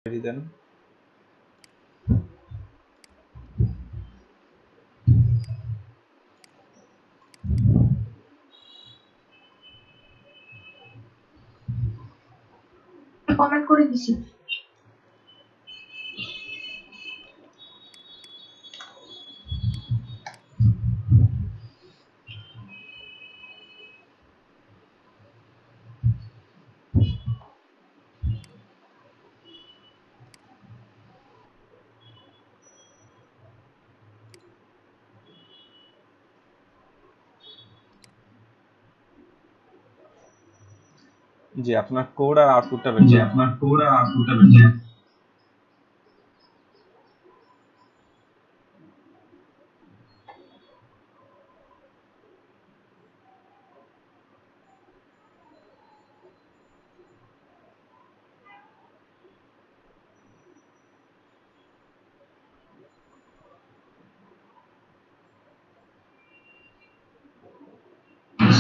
দেন। Comment করে দিছি। জি, আপনার কোড আর আউটপুটটা বের করেন।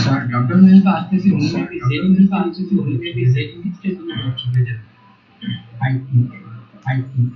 স্যার ডক্টর মেহতা আসতেছি, উনি মেবি জেডি মেহতা আসতেছি, উনি মেবি জেডি লিস্টে তুমি অপশন হয়ে যাবে। আই থিঙ্ক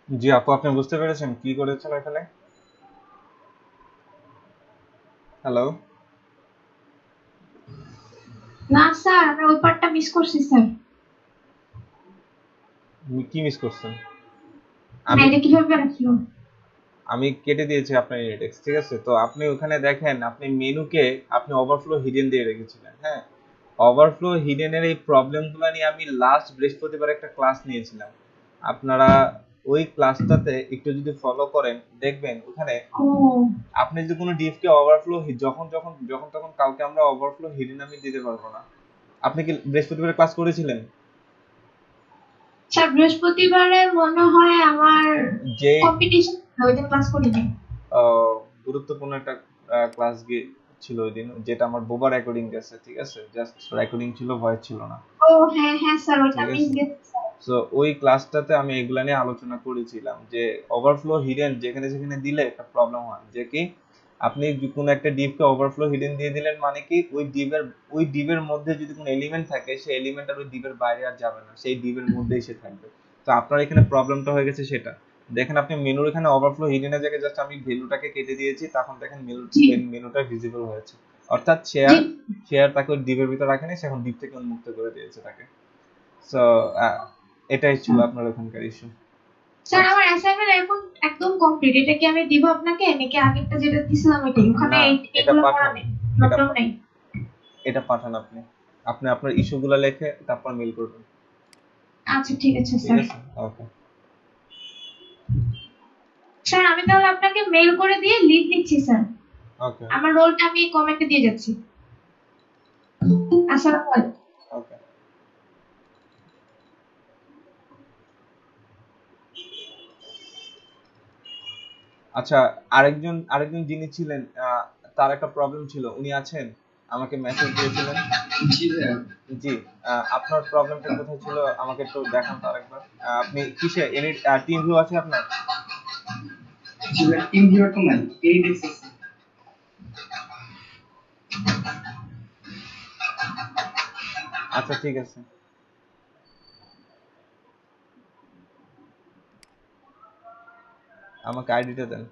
জি আপু, আপনি বুঝতে পেরেছেন কি করেছেন এখানে? হ্যালো। না স্যার, আমি ওই পার্টটা মিস করছি স্যার। কি মিস করছেন? না, আমি এটা কিভাবে রাখলো? আমি কেটে দিয়েছি আপনার ইনডেক্স, ঠিক আছে? তো আপনি ওখানে দেখেন, আপনি মেনুকে আপনি ওভারফ্লো হিডেন দিয়ে রেখেছিলেন। হ্যাঁ, ওভারফ্লো হিডেনের এই প্রবলেমগুলো নিয়ে আমি লাস্ট বৃহস্পতিবার একটা ক্লাস নিয়েছিলাম। আপনারা ওই ক্লাসটাতে একটু যদি ফলো করেন দেখবেন ওখানে ও আপনি যদি কোনো ডিফকে ওভারফ্লো যখন যখন যখন তখন কাউকে আমরা ওভারফ্লো হিডেন আমি দিতে পারবো না। আপনি কি বৃহস্পতিবার ক্লাস করেছিলেন? স্যার, বৃহস্পতিবারে মনে হয় আমার যে কম্পিটিশন, ওই দিন ক্লাস করিনি। গুরুত্বপূর্ণ একটা ক্লাস ছিল ওই দিন, যেটা আমার বোবা রেকর্ডিং গেছে, ঠিক আছে? জাস্ট রেকর্ডিং ছিল, ভয়েস ছিল না, ও হ্যাঁ হ্যাঁ স্যার, ওইটা ঠিক মিস আছে? গেছে স্যার। সো ওই ক্লাসটাতে আমি এগুলা নিয়ে আলোচনা করেছিলাম যে ওভারফ্লো হিডেন যেখানে সেখানে দিলে একটা প্রবলেম হয়, যে কি আপনি কোনো একটা ডিভকে ওভারফ্লো হিডেন দিয়ে দিলেন, মানে কি ওই ডিভের মধ্যে যদি কোনো এলিমেন্ট থাকে সেই এলিমেন্ট আর ওই ডিভের বাইরে আর যাবে না, সেই ডিভের মধ্যেই সে থাকবে। তো আপনার এখানে প্রবলেমটা হয়ে গেছে সেটা। দেখেন আপনি মেনুর এখানে ওভারফ্লো হিডেনের জায়গায় জাস্ট আমি ভ্যালুটাকে কেটে দিয়েছি, তখন দেখেন জি মেনুটা ভিজিবল হয়েছে। অর্থাৎ জি শেয়ার তাকে ওই ডিভের ভিতর রাখেনি, সে এখন ডিভ থেকে উন্মুক্ত করে দিয়েছে তাকে। সো এটাই ছিল আপনার ওখানকার ইস্যু। স্যার, আমার অ্যাসাইনমেন্ট এখন একদম কমপ্লিট। এটা কি আমি দিব আপনাকে, নাকি আগেরটা যেটা দিছিলাম ওইটাই? ওখানে না, এটা এগুলো করা পাঠান, নেই, এটা প্রবলেম নেই। এটা পাঠান আপনি। আপনি আপনার ইস্যুগুলো লিখে তারপর মেল করবেন, আচ্ছা ঠিক আছে ঠিক স্যার। আছে? ওকে। স্যার, আমি তাহলে আপনাকে মেইল করে দিয়ে লিভ নিচ্ছি স্যার। ওকে। আমার রোলটা আমি কমেন্টে দিয়ে যাচ্ছি। আসসালামু আলাইকুম। ওকে। আচ্ছা, আরেকজন যিনি ছিলেন, তার একটা প্রবলেম ছিল, উনি আছেন? আমাকে মেসেজ দিয়েছিলেন। জি ভাইয়া। জি। আপনার প্রবলেমটা কোথায় ছিল আমাকে একটু দেখান তো আরেকবার। আপনি কিসে এনি টিম ভিউ আছে আপনার? জি ভাইয়া, টিম ভিউয়ার তো নাই, এই দেখতেছি। আচ্ছা ঠিক আছে। আমাকে আইডিটা দেন।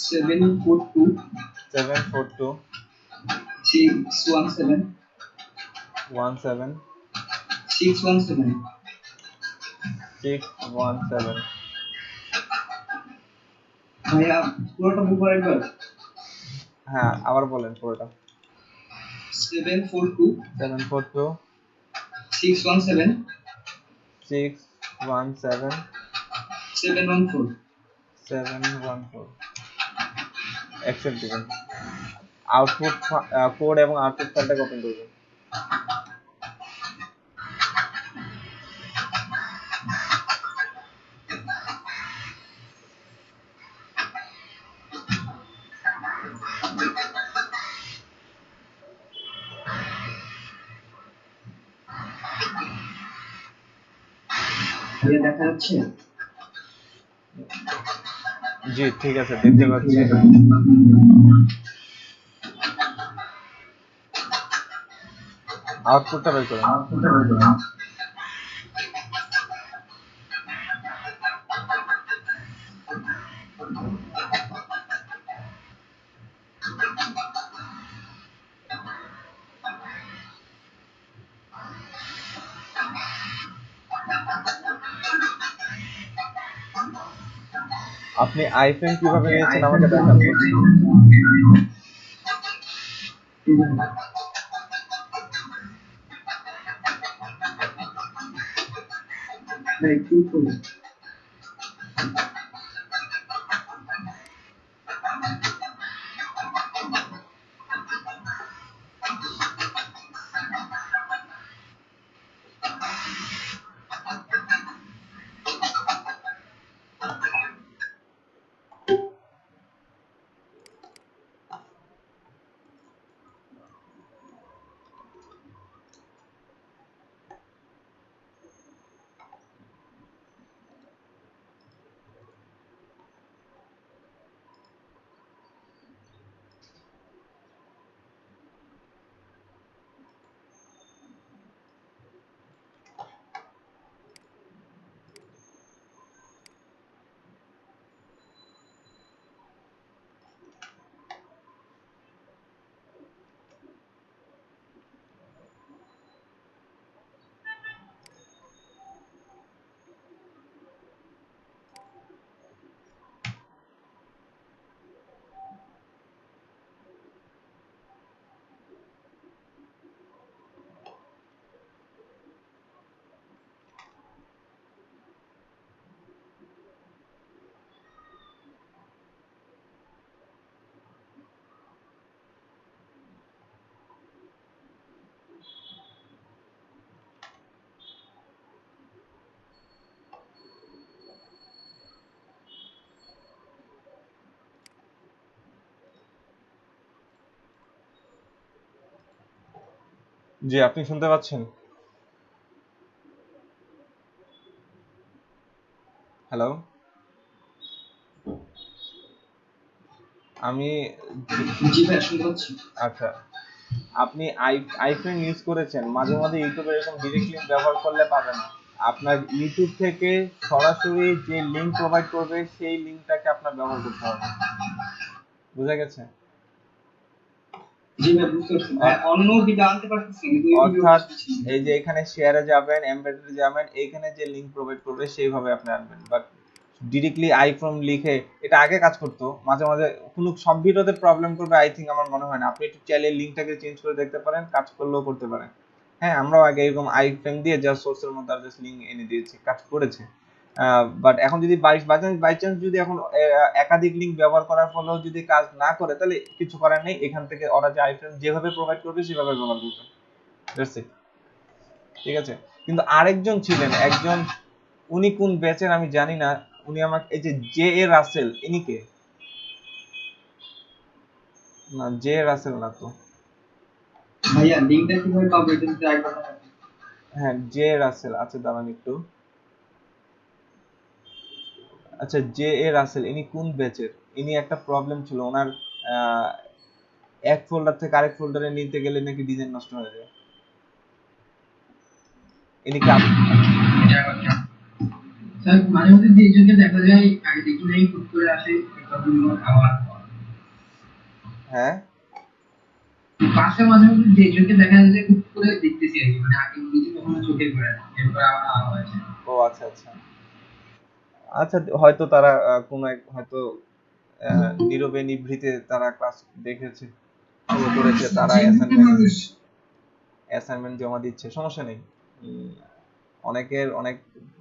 742 742 617 17 617। 617। ভাইয়া পুরোটা বলবো একবার। হ্যাঁ, আবার বলেন পুরোটা। 742 742 617 617 714। 714। অ্যাকসেপ্ট দিবেন। আউটপুট কোড এবং আউটপুট ফাইলটাকে ওপেন করবেন। ভাইয়া দেখা যাচ্ছে? জি ঠিক আছে, দেখতে পাচ্ছি। আউটপুটটা বের করুন। আপনি আইফ্রেম কিভাবে নিয়েছেন আমাকে দেখান তো। ভাই একটু করুন। জি, আপনি শুনতে পাচ্ছেন? হ্যালো? আমি জি ভাই শুনতে পাচ্ছি। আচ্ছা, আপনি আইফ্রেন্ড ইউজ করেছেন, মাঝে মাঝে ইউটিউবে এরকম ডিরেক্ট লিঙ্ক ব্যবহার করলে পাবে না। আপনার ইউটিউব থেকে সরাসরি যে লিঙ্ক প্রোভাইড করবে সেই লিঙ্কটাকে আপনার ব্যবহার করতে হবে। বুঝা গেছে? জি ভাই বুঝতে পারছি ভাই, অন্য কিছু আনতে পারতেছি কিন্তু ইউটিউবে অর্থাৎ বুঝতেছি না। এই যে এখানে শেয়ারে যাবেন, এমবেডেডে যাবেন, এইখানে যে লিঙ্ক প্রোভাইড করবে সেইভাবে আপনি আনবেন। বাট ডিরেক্টলি আইফ্রম লিখে এটা আগে কাজ করতো, মাঝে মাঝে কোনো সব ভিডিওতে প্রবলেম করবে আই থিঙ্ক, আমার মনে হয় না। আপনি একটু চাইলে লিঙ্কটাকে চেঞ্জ করে দেখতে পারেন, কাজ করলেও করতে পারেন। হ্যাঁ, আমরাও আগে এরকম আইফ্রেম দিয়ে জাস্ট সোর্সের মধ্যে আর জাস্ট লিঙ্ক এনে দিয়েছি, কাজ করেছে। বাট এখন যদি বাই চান্স যদি এখন একাধিক লিঙ্ক ব্যবহার করার ফলেও যদি কাজ না করে, তাহলে কিছু করার নেই, এখান থেকে ওরা যে আইফ্রেম যেভাবে প্রোভাইড করবে সেভাবে ব্যবহার করবে। That's it. ঠিক আছে? কিন্তু আরেকজন ছিলেন, একজন, উনি কোন ব্যাচের আমি জানি না। উনি আমাকে এই যে জে এ রাসেল, ইনি কে? না, জে এ রাসেল না তো। ভাইয়া লিংকটা কিভাবে পাবো এটা যদি একবার দেখান। হ্যাঁ, জে এ রাসেল। আচ্ছা দাঁড়ান একটু। আচ্ছা, জে এ রাসেল ইনি কোন ব্যাচের? ইনি একটা প্রবলেম ছিল ওনার, আহ, এক ফোল্ডার থেকে আরেক ফোল্ডারে নিতে গেলে নাকি ডিজাইন নষ্ট হয়ে যায়। ইনি কি এটা আবার কেমন? স্যার মাঝে মধ্যে দুইজনকে দেখা যায় আগে দেখি নাই হুট করে আসে প্রবলেম আবার হ্যাঁ, পাশে মাঝে মধ্যে দুইজনকে দেখা যায় যে হুট করে দেখতেছি আর কি, মানে আগে নিজে কখনো চোখে পড়ে না, এরপর আবার আওয়াজ হয়েছে। ও আচ্ছা আচ্ছা। আচ্ছা, হয়তো তারা কোনো এক হয়তো নীরবে নিভৃতে তারা ক্লাস দেখেছে, ফলো করেছে, তারা অ্যাসাইনমেন্ট জমা দিচ্ছে, সমস্যা নেই। অনেকের অনেক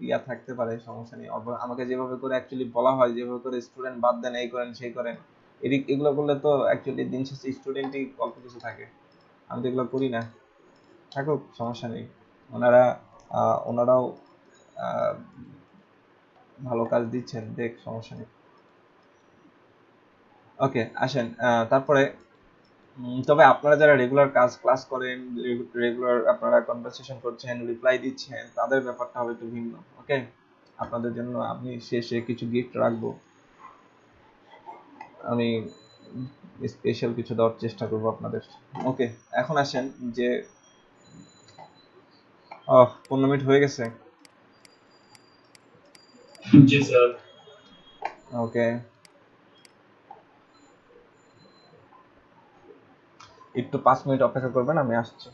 ইয়া থাকতে পারে, সমস্যা নেই। আমাকে যেভাবে করে অ্যাকচুয়ালি বলা হয়, যেভাবে করে স্টুডেন্ট বাদ দেন, এই করেন সেই করেন, এগুলো করলে তো অ্যাকচুয়ালি দিন শেষে স্টুডেন্টই অল্প কিছু থাকে। আমি তো এগুলো করি না, থাকুক, সমস্যা নেই। ওনারা ওনারাও আহ, ভালো কাজ দিচ্ছেন, দেখ, সমস্যা নেই। ওকে, আসেন তারপরে। তবে আপনারা যারা রেগুলার ক্লাস করেন, রেগুলার আপনারা কনভারসেশন করছেন, রিপ্লাই দিচ্ছেন, তাদের ব্যাপারটা হবে একটু ভিন্ন। ওকে, আপনাদের জন্য আমি শেষে কিছু গিফট রাখবো, আমি স্পেশাল কিছু দেওয়ার চেষ্টা করব আপনাদের। ওকে, এখন আসেন যে 15 মিনিট হয়ে গেছে। জি স্যার। ওকে, একটু 5 মিনিট অপেক্ষা করবেন, আমি আসছি।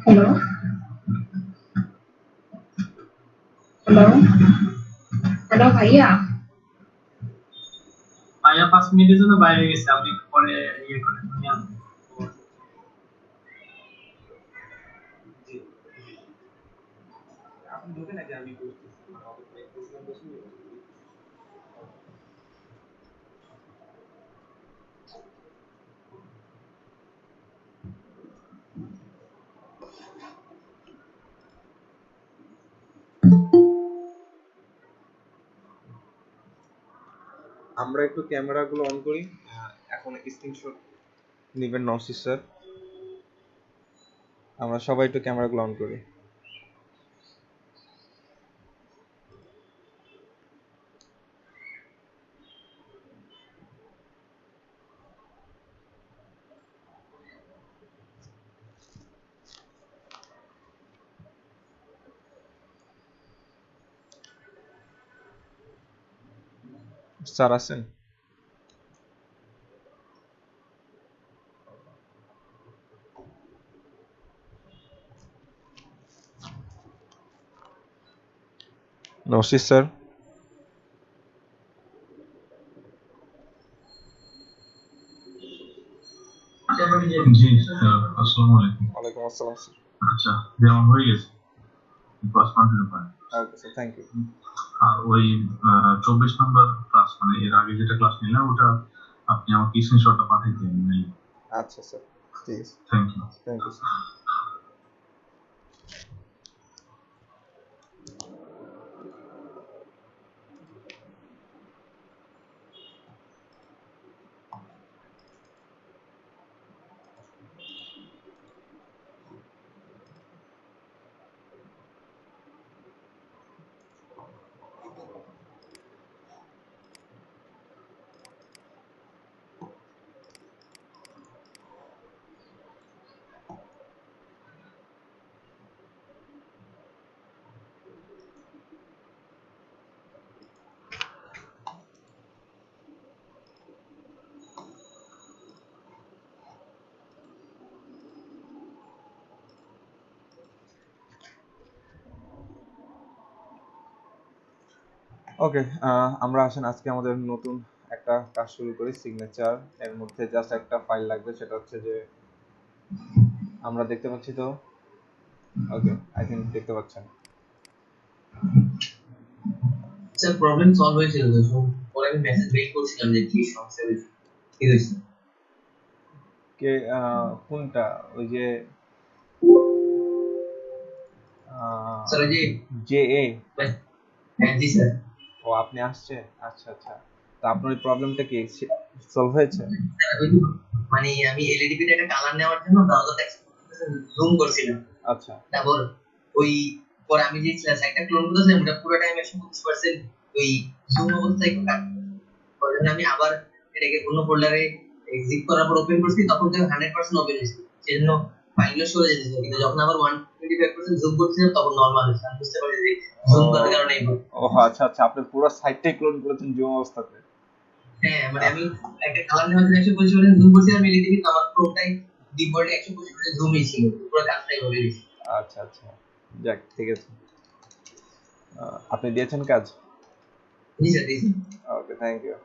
হ্যালো, হ্যালো, হ্যালো ভাইয়া। ভাইয়া 5 মিনিটের জন্য বাইরে গেছে, আপনি একটু পরে ইয়ে করেন আমি জি, আপনি ঢোকে নাকি আমি বসতেছি মানে অপেক্ষা করতেছিলাম বসে আমরা একটু ক্যামেরাগুলো অন করি। এখন স্ক্রিনশট নেবেন নওশিদ স্যার, আমরা সবাই একটু ক্যামেরাগুলো অন করি। স্যার আছেন? নওশিদ স্যার? জি স্যার, আসসালামু আলাইকুম। ওয়ালাইকুম আসসালাম স্যার। আচ্ছা, যেমন হয়ে গেছে ক্লাস কন্টিনিউ করেন। Okay sir, thank you. আর ওই 24 নম্বর ক্লাস মানে এর আগে যেটা ক্লাস নিলাম ওটা আপনি আমাকে স্ক্রিনশটটা পাঠিয়ে দিন মেইল। আচ্ছা স্যার, ঠিক আছে, thank you. Thank you sir. Okay, আমরা আসেন আজকে আমাদের নতুন একটা কাজ শুরু করি, সিগনেচার। এর মধ্যে জাস্ট একটা ফাইল লাগবে, সেটা হচ্ছে যে আমরা দেখতে পাচ্ছি তো? ওকে, আই থিংক দেখতে পাচ্ছেন। স্যার প্রবলেম সলভ হয়েছিল তো, so পরে আমি মেসেজ মেইল করছিলাম যে কি সমস্যা হয়েছে, কি হয়েছে। কে কোনটা? ওই যে স্যার ওই যে জে এ? হ্যাঁ জি স্যার। ও, আপনি আসছে? আচ্ছা আচ্ছা, তা আপনার এই প্রবলেমটা কি সলভ হয়েছে? স্যার ওই মানে আমি এলইডি তে একটা কালার নেওয়ার জন্য ব্রাউজারটা জুম করছিলাম। আচ্ছা তারপর ওই পরে আমি যে সাইটটা ক্লোন করেছিলাম ওটা পুরো টাইম 120% ওই জুম অবস্থায় কাজ। পরে যখন আমি আবার এটাকে অন্য ফোল্ডারে এক্সিট করার পর ওপেন করছি তখন তো 100% ওপেন হয়েছে, সেজন্য ফাইলগুলো সরে যেতেছিল, কিন্তু যখন আবার 125% জুম করছিলাম তখন নরমাল হয়েছে। আমি বুঝতে পারি যে জুম করার কারণে এই problem। ও আচ্ছা আচ্ছা, আপনি পুরো সাইটটাই ক্লোন করেছেন জুম অবস্থাতে? হ্যাঁ মানে আমি একটা কালার নেওয়ার জন্য 125% জুম করছিলাম এলইডি, কিন্তু আমার পুরোটাই ডিফল্টে 125% জুমই ছিল, পুরো কাজটাই হয়ে গেছে। আচ্ছা আচ্ছা, যাক ঠিক আছে। আপনি দিয়েছেন কাজ? জি স্যার জি sir. Okay, thank you.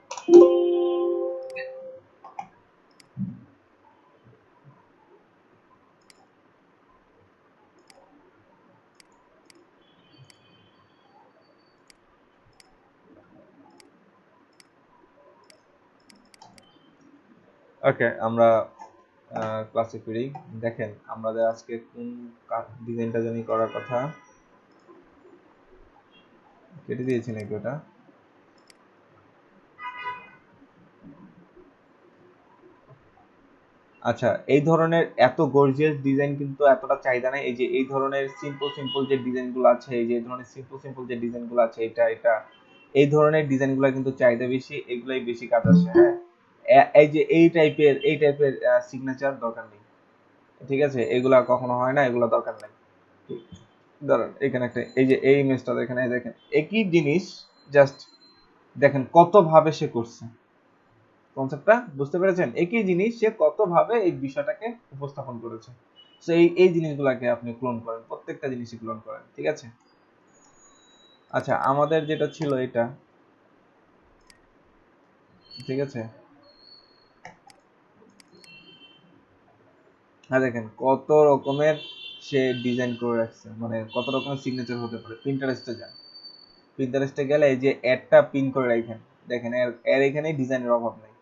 Okay, আমরা ক্লাসে ফিরি। দেখেন আমাদের আজকে কোন ডিজাইনটা জানি করার কথা, কেটে দিয়েছি নাকি ওটা? আচ্ছা, এই ধরনের এত গর্জিয়াস ডিজাইন কিন্তু এতটা চাহিদা নাই। এই যে এই ধরনের সিম্পল সিম্পল যে ডিজাইনগুলো আছে, এই যে এই ধরনের সিম্পল সিম্পল যে ডিজাইনগুলো আছে, এটা এটা এই ধরনের ডিজাইনগুলো কিন্তু চাহিদা বেশি, এগুলাই বেশি কাজ আসে। হ্যাঁ, এই যে এই টাইপের সিগনেচার দরকার নেই, ঠিক আছে? এগুলা কখনো হয় না, এগুলা দরকার নেই। দাঁড়ান, এখানে একটা এই যে এই ইমেজটা দেখেন, এই দেখেন একই জিনিস, জাস্ট দেখেন কত ভাবে সে করছে। কনসেপ্টটা বুঝতে পেরেছেন? একই জিনিস সে কত ভাবে এই বিষয়টাকে উপস্থাপন করেছে। সো এই জিনিসগুলোকে আপনি ক্লোন করেন, প্রত্যেকটা জিনিসই ক্লোন করেন, ঠিক আছে। আচ্ছা, আমাদের যেটা ছিল এটা, ঠিক আছে। হ্যাঁ, দেখেন কত রকমের সে ডিজাইন করে রাখছে, মানে কত রকমের সিগনেচার হতে পারে। প্রিন্টারেস্টে যান, প্রিন্টারেস্টে গেলে এই যে অ্যাডটা পিন করে রাখেন, দেখেন এর এখানেই ডিজাইনের অভাব নেই,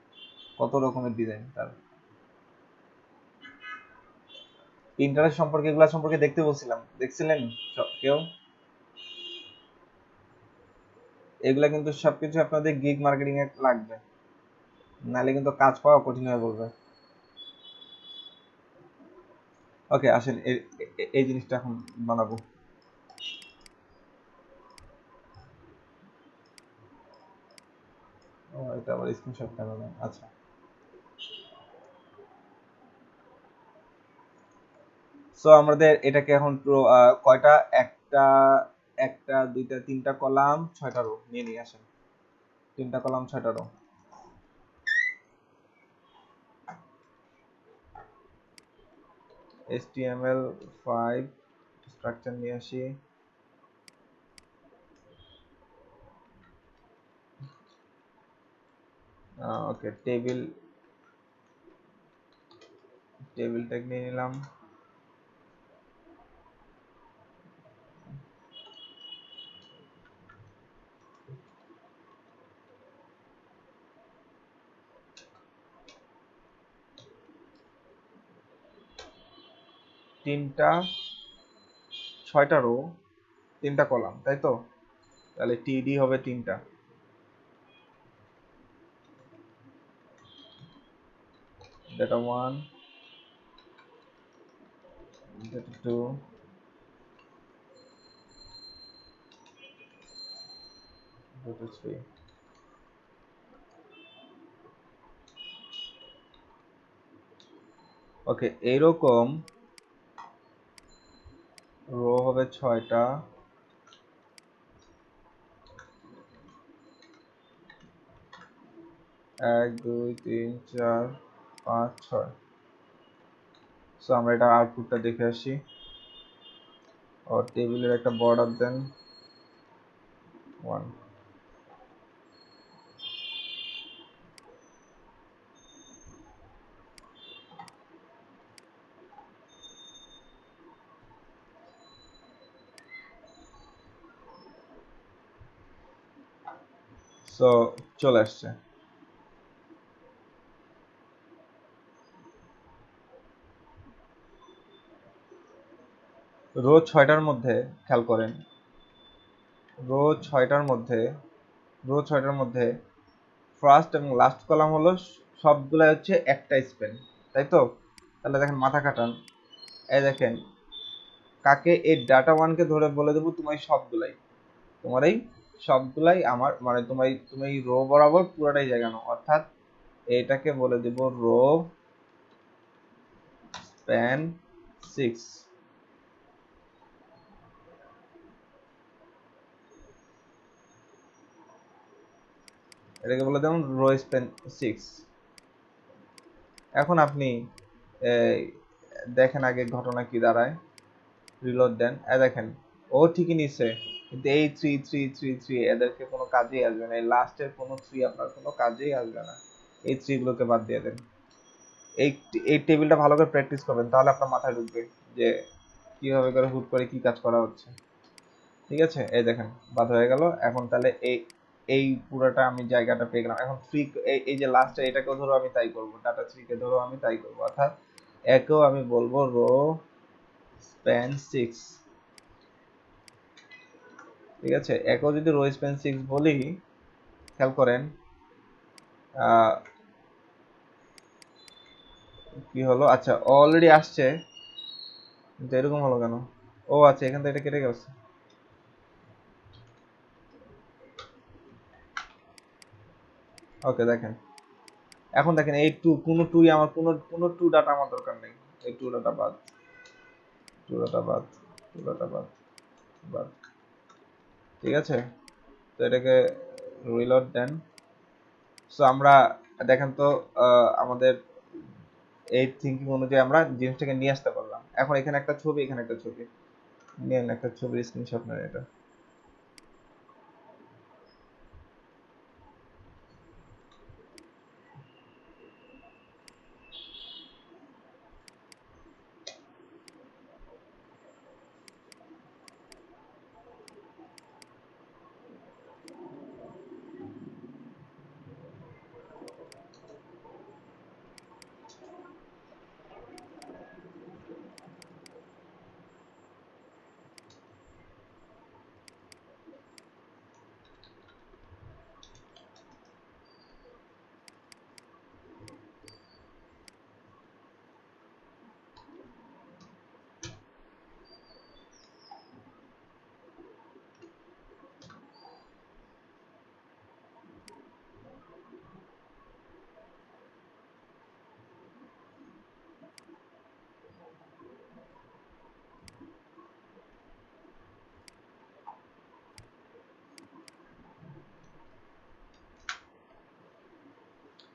কত রকমের ডিজাইন তার। প্রিন্টারেস্ট সম্পর্কে, এগুলা সম্পর্কে দেখতে বলছিলাম, দেখছিলেন কেউ? এগুলা কিন্তু সবকিছু আপনাদের গিগ মার্কেটিং এ লাগবে, নাহলে কিন্তু কাজ পাওয়া কঠিন হয়ে পড়বে। ওকে, আসেন এই জিনিসটা এখন বানাবো। ও, এটা আবার স্ক্রিনশট কেন দেন? আচ্ছা, সো আমাদের এটাকে এখন কয়টা, একটা একটা দুইটা তিনটা কলাম 6টা রো নিয়ে নিয়ে আসেন, 3টা কলাম 6টা রো। HTML5 স্ট্রাকচার নিয়ে আসি, ওকে, টেবিল ট্যাগ নিয়ে নিলাম। তিনটা 6টা রো, 3টা কলাম, তাই তো? তাহলে টিডি হবে 3টা, data 1, data 2, data 3। ওকে, এইরকম রো হবে 6টা, 1 2 3 4 5 6। সো আমরা এটা আউটপুটটা দেখে আসি। और টেবিলের একটা বর্ডার দেন 1। সো চলে আসছে। রো 6টার মধ্যে খেয়াল করেন, রো 6টার মধ্যে ফার্স্ট এবং লাস্ট কলাম হলো সবগুলা হচ্ছে একটা স্পেন, তাই তো? তাহলে দেখেন মাথা কাটান, এই দেখেন কাকে, এই ডাটা 1কে ধরে বলে দেবো তোমার এই সবগুলাই আমার, মানে তুমি রো বরাবর পুরোটাই জায়গা নাও, অর্থাৎ এটাকে বলে দেব রো স্প্যান 6। এটাকে বলে দেব রো স্প্যান 6। এখন আপনি দেখেন আগে ঘটনা কি দাঁড়ায়, রিলোড দেন, দেখেন ও ঠিকই নিচ্ছে, কিন্তু এই 3 3 3 3 এদেরকে কোনো কাজেই আসবে না, এই লাস্টের কোনো 3 আপনার কোনো কাজেই আসবে না, এই 3 গুলোকে বাদ দিয়ে দেন। এই এই টেবিলটা ভালো করে প্র্যাকটিস করবেন, তাহলে আপনার মাথায় ঢুকবে যে কিভাবে করে হুট করে কি কাজ করা হচ্ছে, ঠিক আছে। এই দেখেন বাদ হয়ে গেল। এখন তাহলে এই পুরোটা আমি জায়গাটা পেয়ে গেলাম। এখন ফ্রি এই যে লাস্টে এটাকেও ধরো আমি তাই করব, ডাটা 3 কে ধরো আমি তাই করব, অর্থাৎ একেও আমি বলবো রো স্প্যান 6, ঠিক আছে। একেও যদি রো স্প্যান 6 বলি, খেয়াল করেন কি হলো। আচ্ছা, অলরেডি আসছে, কিন্তু এরকম হলো কেন? ও আচ্ছা, এখান থেকে এটা কেটে গেছে। ওকে, দেখেন এখন দেখেন এই কোনো টুই আমার কোনো টু ডাটা আমার দরকার নেই, এই টু ডাটা বাদ, টু ডাটা বাদ, টু ডাটা বাদ, বাদ, ঠিক আছে। তো এটাকে রিলোড দেন। সো আমরা দেখেন তো আমাদের এই থিঙ্কিং অনুযায়ী আমরা জিনিসটাকে নিয়ে আসতে পারলাম। এখন এখানে একটা ছবি, এখানে একটা ছবি, নিয়ে একটা ছবির স্ক্রিনশট নেন এটা।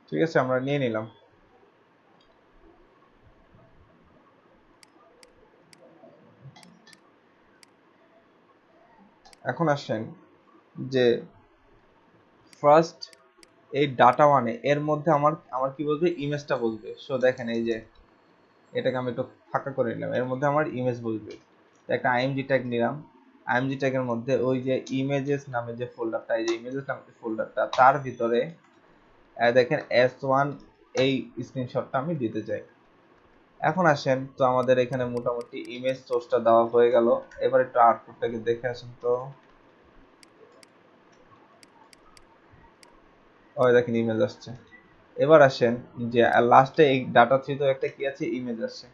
ঠিক আছে, আমরা নিয়ে নিলাম। এখন আসেন যে ফার্স্ট এই ডাটা মানে এর মধ্যে আমার আমার কি বলবে, ইমেজটা বলবে। সো দেখেন এই যে এটাকে আমি একটু ফাঁকা করে নিলাম, এর মধ্যে আমার ইমেজ বলবে। তো একটা আইএমজি ট্যাগ নিলাম, আইএমজি ট্যাগের মধ্যে ওই যে ইমেজেস নামে যে ফোল্ডারটা, এই যে ইমেজেস নামে যে ফোল্ডারটা, তার ভিতরে দেখেন S1 এই স্ক্রিনশটটা আমি দিতে চাই। এখন আসেন তো আমাদের এখানে মোটামুটি ইমেজ সোর্সটা দেওয়া হয়ে গেল। এবার একটু আউটপুটটাকে দেখে আসেন তো। ওই দেখেন ইমেজ আসছে। এবার আসেন যে লাস্টে এই ডাটা থ্রিতে একটা কি আছে, ইমেজ আসছে।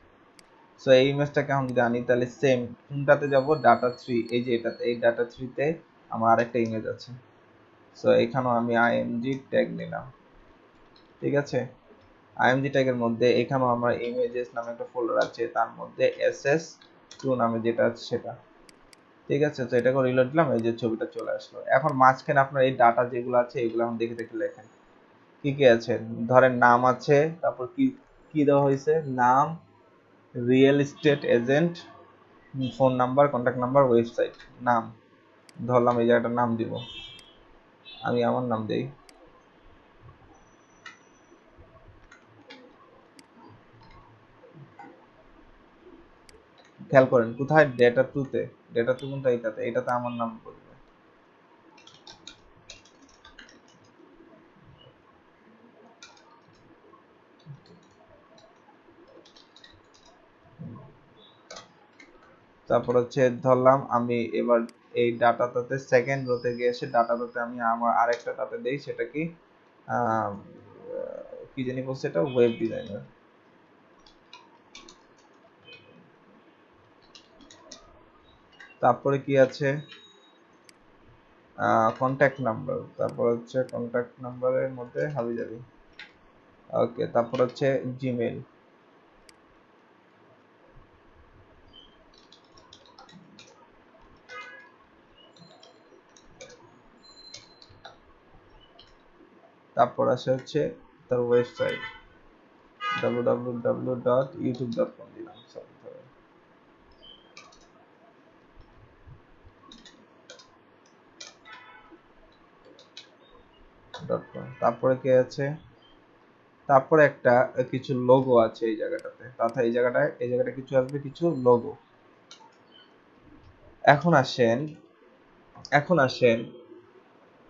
সো এই ইমেজটাকে আমি যদি আনি তাহলে সেম কোনটাতে যাব, ডাটা থ্রি, এই যে এটাতে, এই ডাটা থ্রিতে আমার আরেকটা ইমেজ আছে। সো এখানেও আমি আইএমজি ট্যাগ নিলাম, ঠিক আছে। আইএমজি ট্যাগের মধ্যে এখানেও আমার ইমেজেস নামে একটা ফোল্ডার আছে, তার মধ্যে SS2 নামে যেটা আছে সেটা, ঠিক আছে। তো এটাকে রিলোড দিলাম, এই যে ছবিটা চলে আসলো। এখন মাঝখানে আপনার এই ডাটা যেগুলো আছে এগুলো এখন দেখে দেখে লেখেন কি কি আছে। ধরেন নাম আছে, তারপর কি কি দেওয়া হয়েছে, নাম, real estate agent, phone number, contact number, website. নাম ধরলাম, এই জায়গাটার নাম দিব, আমি আমার নাম দেই। খেয়াল করেন কোথায়, ডেটা টুতে, ডেটা টু কোনটা, এইটাতে, এইটাতে আমার নাম বলবে। তারপর হচ্ছে ধরলাম আমি এবার এই ডাটাটাতে সেকেন্ড রোতে গিয়ে এসে ডাটাটাতে আমি আমার আরেকটা ডাটা দেই, সেটা কি আহ, কি জানি বলছে এটা, ওয়েব ডিজাইনার। তারপরে কি আছে, কন্ট্যাক্ট নাম্বার, তারপর হচ্ছে কন্ট্যাক্ট নাম্বারের মধ্যে হাবিজাবি, ওকে। তারপর হচ্ছে জিমেইল, তারপর আছে হচ্ছে তার ওয়েবসাইট www.youtube.com দিলাম, সরি .com। তারপরে কি আছে, তারপরে একটা কিছু লোগো আছে এই জায়গাটাতে, তথা এই জায়গাটা কিছু আসবে, কিছু লোগো। এখন আসেন, এখন আসেন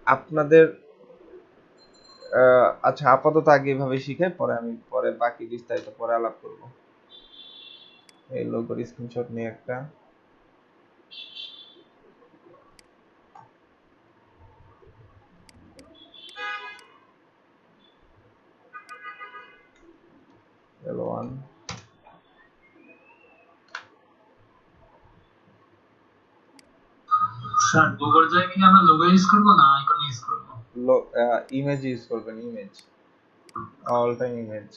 আপনাদের আচ্ছা আপাতত আগে এভাবে শিখে, পরে আমি পরে বাকি বিস্তারিত পরে আলাপ করব। এই লোগোর স্ক্রিনশট নিয়ে একটা, L1 স্যার গুগল ড্রাইভে কি আমরা লোগো ইউজ করব না আইকন ইউজ করব? ইমেজ ইউজ করবেন, ইমেজ, অল টাইম ইমেজ।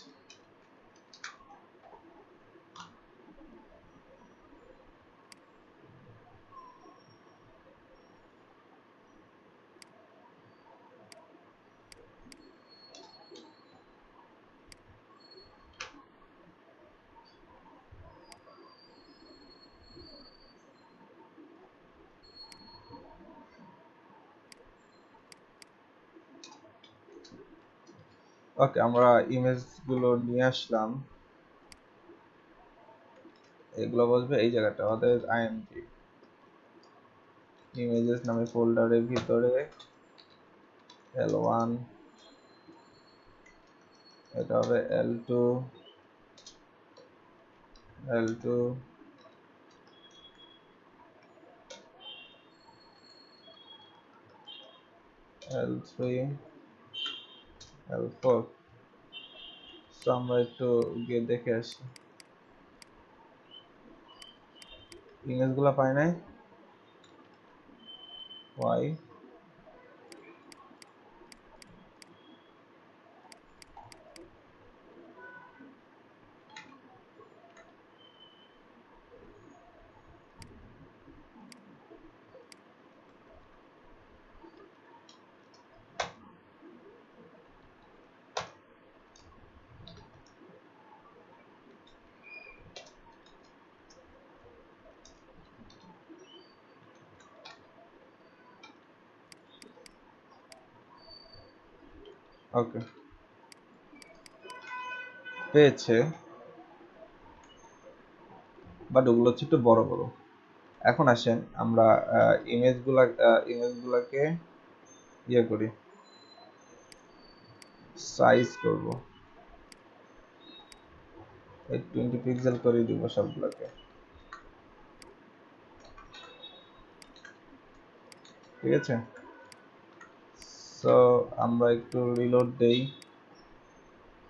ওকে, আমরা ইমেজ গুলো নিয়ে আসলাম, এগুলো বসবে এই জায়গাটা আমাদের আইএমজি ইমেজেস নামে ফোল্ডারের ভিতরে L1, এটা হবে L2, L2, L3, L4। So আমরা একটু গিয়ে দেখে আসি, ইমেজগুলো পাই নাই, ওয়াই? ওকে, পেয়েছে, বাট ওগুলো হচ্ছে একটু বড় বড়। এখন আসেন আমরা ইমেজগুলাকে ইয়ে করি, সাইজ করব, 20 পিক্সেল করে দিব সবগুলোকে, ঠিক আছে? সো আমরা একটু রিলোড দেই,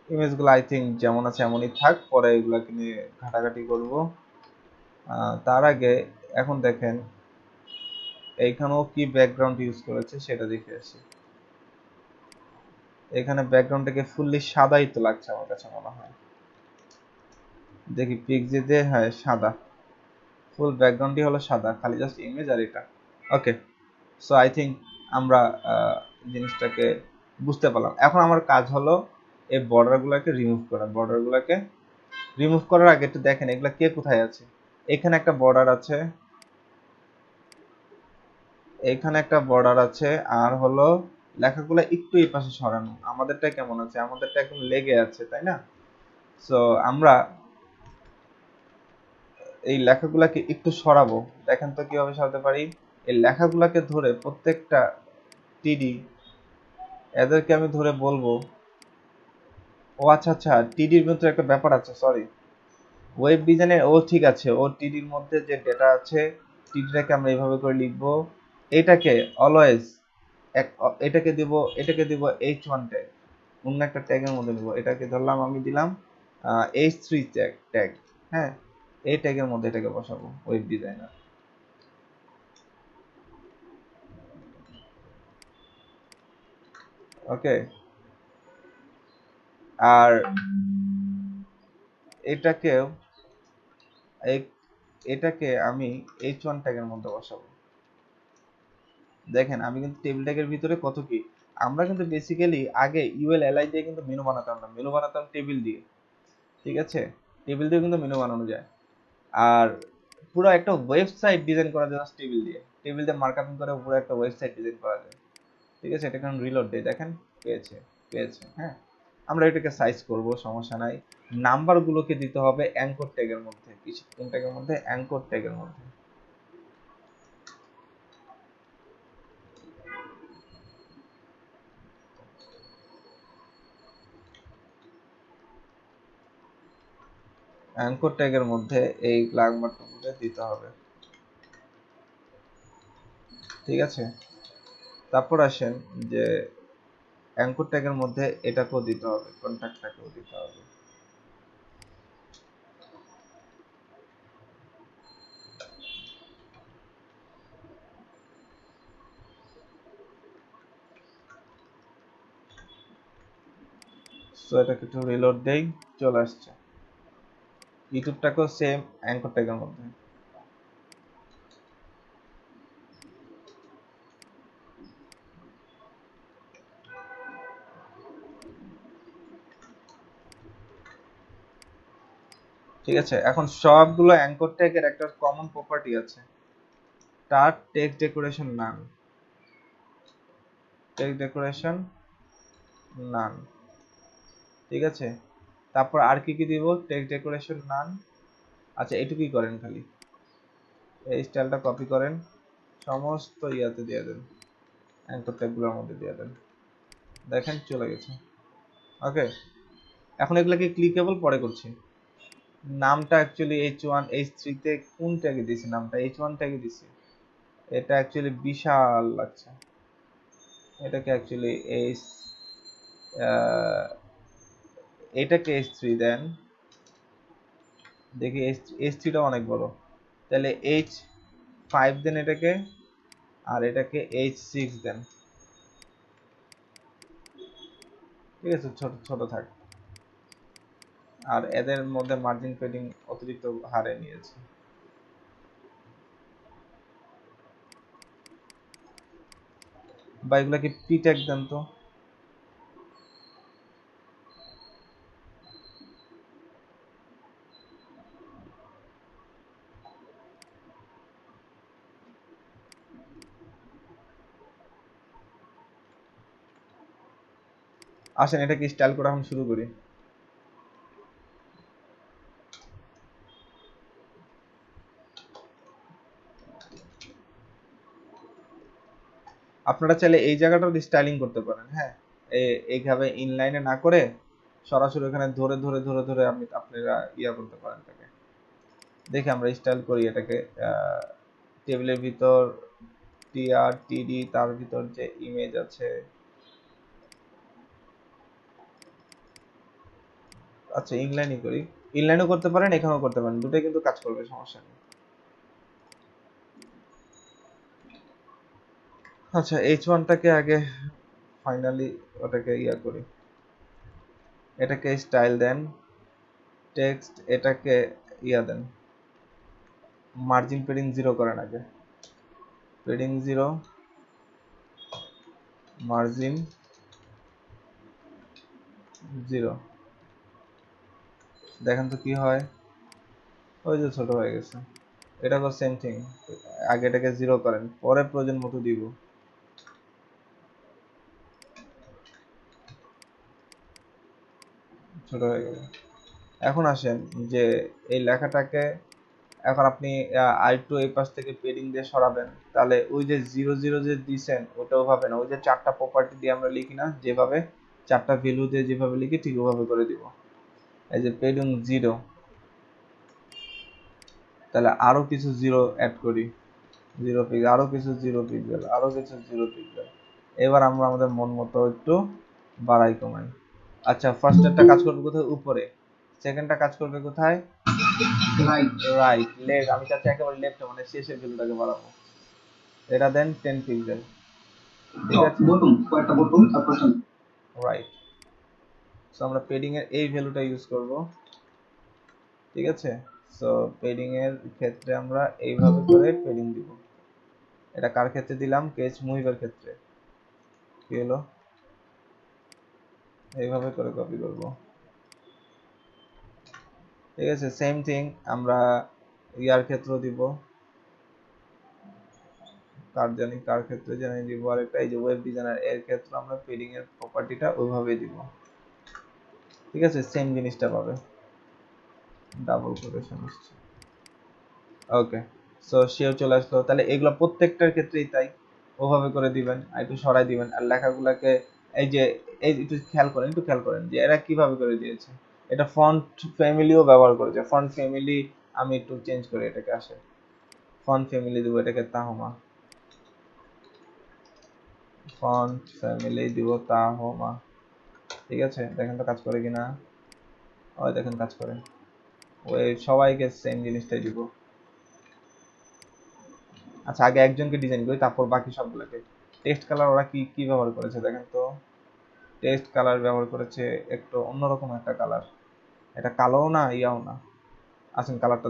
ইমেজগুলো আই থিঙ্ক যেমন আছে এমনই থাক, পরে এগুলোকে নিয়ে ঘাটাঘাটি করব। তার আগে এখন দেখেন এইখানেও কি ব্যাকগ্রাউন্ড ইউজ করেছে সেটা দেখে আসি। এখানে ব্যাকগ্রাউন্ডটাকে ফুললি সাদাই তো লাগছে আমার কাছে মনে হয়, দেখি পিক্সিতে, হ্যাঁ সাদা, ফুল ব্যাকগ্রাউন্ডই হলো সাদা, খালি জাস্ট ইমেজ আর এটা। ওকে, সো আই থিঙ্ক আমরা জিনিসটাকে বুঝতে পারলাম। এখন আমার কাজ হলো এই বর্ডারগুলোকে রিমুভ করা। বর্ডারগুলোকে রিমুভ করার আগে একটু দেখেন এগুলা কে কোথায় আছে। এখানে একটা বর্ডার আছে, এইখানে একটা বর্ডার আছে, আর হলো লেখাগুলো একটু এই পাশে সরানো। আমাদেরটা কেমন আছে? আমাদেরটা একদম লেগে আছে, তাই না? সো আমরা এই লেখাগুলাকে একটু সরাবো। দেখেন তো কিভাবে সরাতে পারি। এই লেখাগুলাকে ধরে প্রত্যেকটা টিডি, এদেরকে আমি ধরে বলবো, ও আচ্ছা আচ্ছা, টিডির ভিতরে একটা ব্যাপার আছে, সরি, ওয়েব ডিজাইনে ও ঠিক আছে, ও টিডির মধ্যে যে ডেটা আছে, টিডিটাকে আমরা এইভাবে করে লিখবো, এটাকে অলওয়েজ এটাকে দিব h1 ট্যাগ, অন্য একটা ট্যাগের মধ্যে নিব। এটাকে ধরলাম, আমি দিলাম h3 ট্যাগ, হ্যাঁ, এই ট্যাগের মধ্যে এটাকে বসাবো ওয়েব ডিজাইনার। ওকে, আর এটাকেও এটাকে আমি h1 ট্যাগের মধ্যে বসাবো। দেখেন আমি কিন্তু টেবিল ট্যাগের ভিতরে কত কি, আমরা কিন্তু বেসিক্যালি আগে ইউএল এলআই দিয়ে কিন্তু মেনু বানাতাম না, মেনু বানাতাম টেবিল দিয়ে, ঠিক আছে? টেবিল দিয়ে কিন্তু মেনু বানানো যায়। আর পুরো একটা ওয়েবসাইট ডিজাইন করা যায় টেবিল দিয়ে, টেবিল দিয়ে মার্কআপিং করে পুরো একটা ওয়েবসাইট ডিজাইন করা যায়, ঠিক আছে? এটা কারণ রিলোড দেই, দেখেন পেয়েছে, হ্যাঁ। আমরা এটাকে সাইজ করব, সমস্যা নাই। নাম্বারগুলোকে দিতে হবে অ্যাঙ্কর ট্যাগের মধ্যে, কোন ট্যাগের মধ্যে? অ্যাঙ্কর ট্যাগের মধ্যে। অ্যাঙ্কর ট্যাগের মধ্যে এই নাম্বারগুলো দিতে হবে, ঠিক আছে? তারপর আসেন যে অ্যাঙ্কর ট্যাগের মধ্যে এটাকেও দিতে হবে, কন্ট্যাক্টটাকেও দিতে হবে। সো এটাকে একটু রিলোড দেই, চলে আসছে। ইউটিউবটাকেও সেম অ্যাঙ্কর ট্যাগের মধ্যে। ঠিক আছে, এখন সবগুলো অ্যাঙ্কর ট্যাগের একটা কমন প্রপার্টি আছে, তার টেক্সট ডেকোরেশন নান, টেক্সট ডেকোরেশন নান। ঠিক আছে, তারপর আর কি কি দিব, টেক্সট ডেকোরেশন নান। আচ্ছা এটুকুই করেন, খালি এই স্টাইলটা কপি করেন, সমস্ত ইয়াতে দিয়ে দেন, অ্যাঙ্কর ট্যাগগুলোর মধ্যে দিয়ে দেন, দেখেন চলে গেছে। ওকে, এখন এগুলোকে ক্লিকেবল পরে করছি। নামটা অ্যাকচুয়ালি H1 H3 তে কোন ট্যাগে দিছি, নামটা H1 ট্যাগে দিছি, এটা অ্যাকচুয়ালি বিশাল লাগছে, এটাকে অ্যাকচুয়ালি এটাকে H3 দেন, দেখি H3 টা অনেক বড়, তাহলে H5 দেন এটাকে, আর এটাকে H6 দেন। ঠিক আছে, ছোট ছোট থাক, আর এদের মধ্যে মার্জিন পেডিং অতিরিক্ত হারে নিয়েছে। বা এগুলাকে পি ট্যাগ দেন তো, আসেন এটাকে স্টাইল করে এখন শুরু করি। আপনারা চাইলে এই জায়গাটাও স্টাইলিং করতে পারেন, হ্যাঁ, এইভাবে ইনলাইনে না করে সরাসরি ওখানে ধরে ধরে ধরে ধরে আপনারা ইয়া করতে পারেন এটাকে। দেখে আমরা স্টাইল করি এটাকে, টেবিলের ভিতর টিআর টিডি, তার ভিতর যে ইমেজ আছে, আচ্ছা ইনলাইনই করি, ইনলাইনও করতে পারেন এখানেও করতে পারেন, দুটোই কিন্তু কাজ করবে, সমস্যা নেই। আচ্ছা H1টাকে আগে ফাইনালি ওটাকে ইয়া করি, এটাকে স্টাইল দেন, টেক্সট এটাকে ইয়া দেন, মার্জিন পেডিং 0 করেন আগে, পেডিং 0, মার্জিন 0, দেখেন তো কি হয়, ওই যে ছোট হয়ে গেছে। এটাকেও সেম থিং, আগে এটাকে 0 করেন, পরে প্রয়োজন মতো দিব, ছোট হয়ে গেল। এখন আসেন যে এই লেখাটাকে এখন আপনি আরেকটু এই পাশ থেকে পেডিং দিয়ে সরাবেন, তাহলে ওই যে 0 0 যে দিছেন ওটাও হবে না, ওই যে 4টা প্রপার্টি দিয়ে আমরা লিখি না, যেভাবে 4টা ভ্যালু দিয়ে যেভাবে লিখি ঠিক ওভাবে করে দিব। এই যে পেডিং 0, তাহলে আরো কিছু 0 অ্যাড করি, 0 পিক্সেল, আরো কিছু 0 পিক্সেল, আরো কিছু 0 পিক্সেল। এবার আমরা আমাদের মন মতো একটু বাড়াই কমাই। আচ্ছা ফার্স্টেরটা কাজ করবে কোথায়, উপরে, সেকেন্ডটা কাজ করবে কোথায়, রাইট লেফট, আমি চাচ্ছি একেবারে লেফটে, মানে শেষের ভ্যালুটাকে বাড়াবো, এটা দেন 10 পিক্সেল, ঠিক আছে, রাইট। সো আমরা পেডিং এর এই ভ্যালুটা ইউজ করব, ঠিক আছে। সো পেডিং এর ক্ষেত্রে আমরা এইভাবে করে পেডিং দিব, এটা কার ক্ষেত্রে দিলাম, কেচ মুহিবের ক্ষেত্রে, কি হলো, এইভাবে করে কপি করব, ঠিক আছে। সেম থিং আমরা ইয়ার ক্ষেত্রে দিব, কার ক্ষেত্রে জানি দিব, আর একটা এই যে ওয়েব ডিজাইনার এর ক্ষেত্রে আমরা পেডিং এর প্রপার্টিটা ওইভাবে দিব, ঠিক আছে, সেম জিনিসটা পাবে, ডাবল কোটেশন আসছে। ওকে, সো সেও চলে আসলো, তাহলে এগুলো প্রত্যেকটার ক্ষেত্রেই তাই, ওভাবে করে দিবেন, আর একটু সরাই দিবেন, আর লেখাগুলোকে এই যে এই একটু খেয়াল করেন যে এরা কিভাবে করে দিয়েছে, এটা ফন্ট ফ্যামিলিও ব্যবহার করেছে, ফন্ট ফ্যামিলি আমি একটু চেঞ্জ করে এটাকে আসে, ফন্ট ফ্যামিলি দেবো এটাকে তাহমা, ফন্ট ফ্যামিলি দিব তাহমা, ঠিক আছে, দেখেন তো কাজ করে কিনা, ওই দেখেন কাজ করে, ওই সবাইকে সেম জিনিসটাই দিব। আচ্ছা আগে একজনকে ডিজাইন করি, তারপর বাকি সবগুলোকে। টেক্সট কালার ওরা কি কি ব্যবহার করেছে দেখেন তো, টেক্সট কালার ব্যবহার করেছে একটু অন্যরকম একটা কালার, এটা কালোও না ইয়াও না, আসেন কালারটা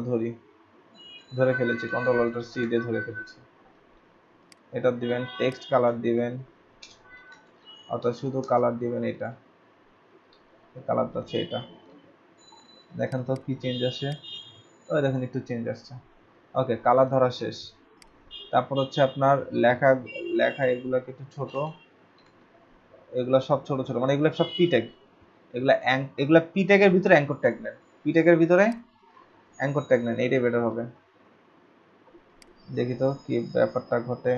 ধরে ফেলেছি, কন্ট্রোল অল্ট সি দিয়ে ধরে ফেলেছি, এটা দিবেন টেক্সট কালার দিবেন, অর্থাৎ শুধু কালার দিবেন, এটা কালারটা হচ্ছে এটা, দেখেন তো কি চেঞ্জ আসে, ওই দেখেন একটু চেঞ্জ আসছে। ওকে, কালার ধরা শেষ। তারপর হচ্ছে আপনার লেখা, এগুলোকে একটু ছোট, এগুলো সব ছোট ছোট, মানে এগুলো সব কি ট্যাগ, এগুলা পি ট্যাগের ভিতরে অ্যাঙ্কর ট্যাগ নেন, পি ট্যাগের ভিতরে অ্যাঙ্কর ট্যাগ নেন, এইটাই বেটার হবে। দেখি তো কি ব্যাপারটা ঘটে।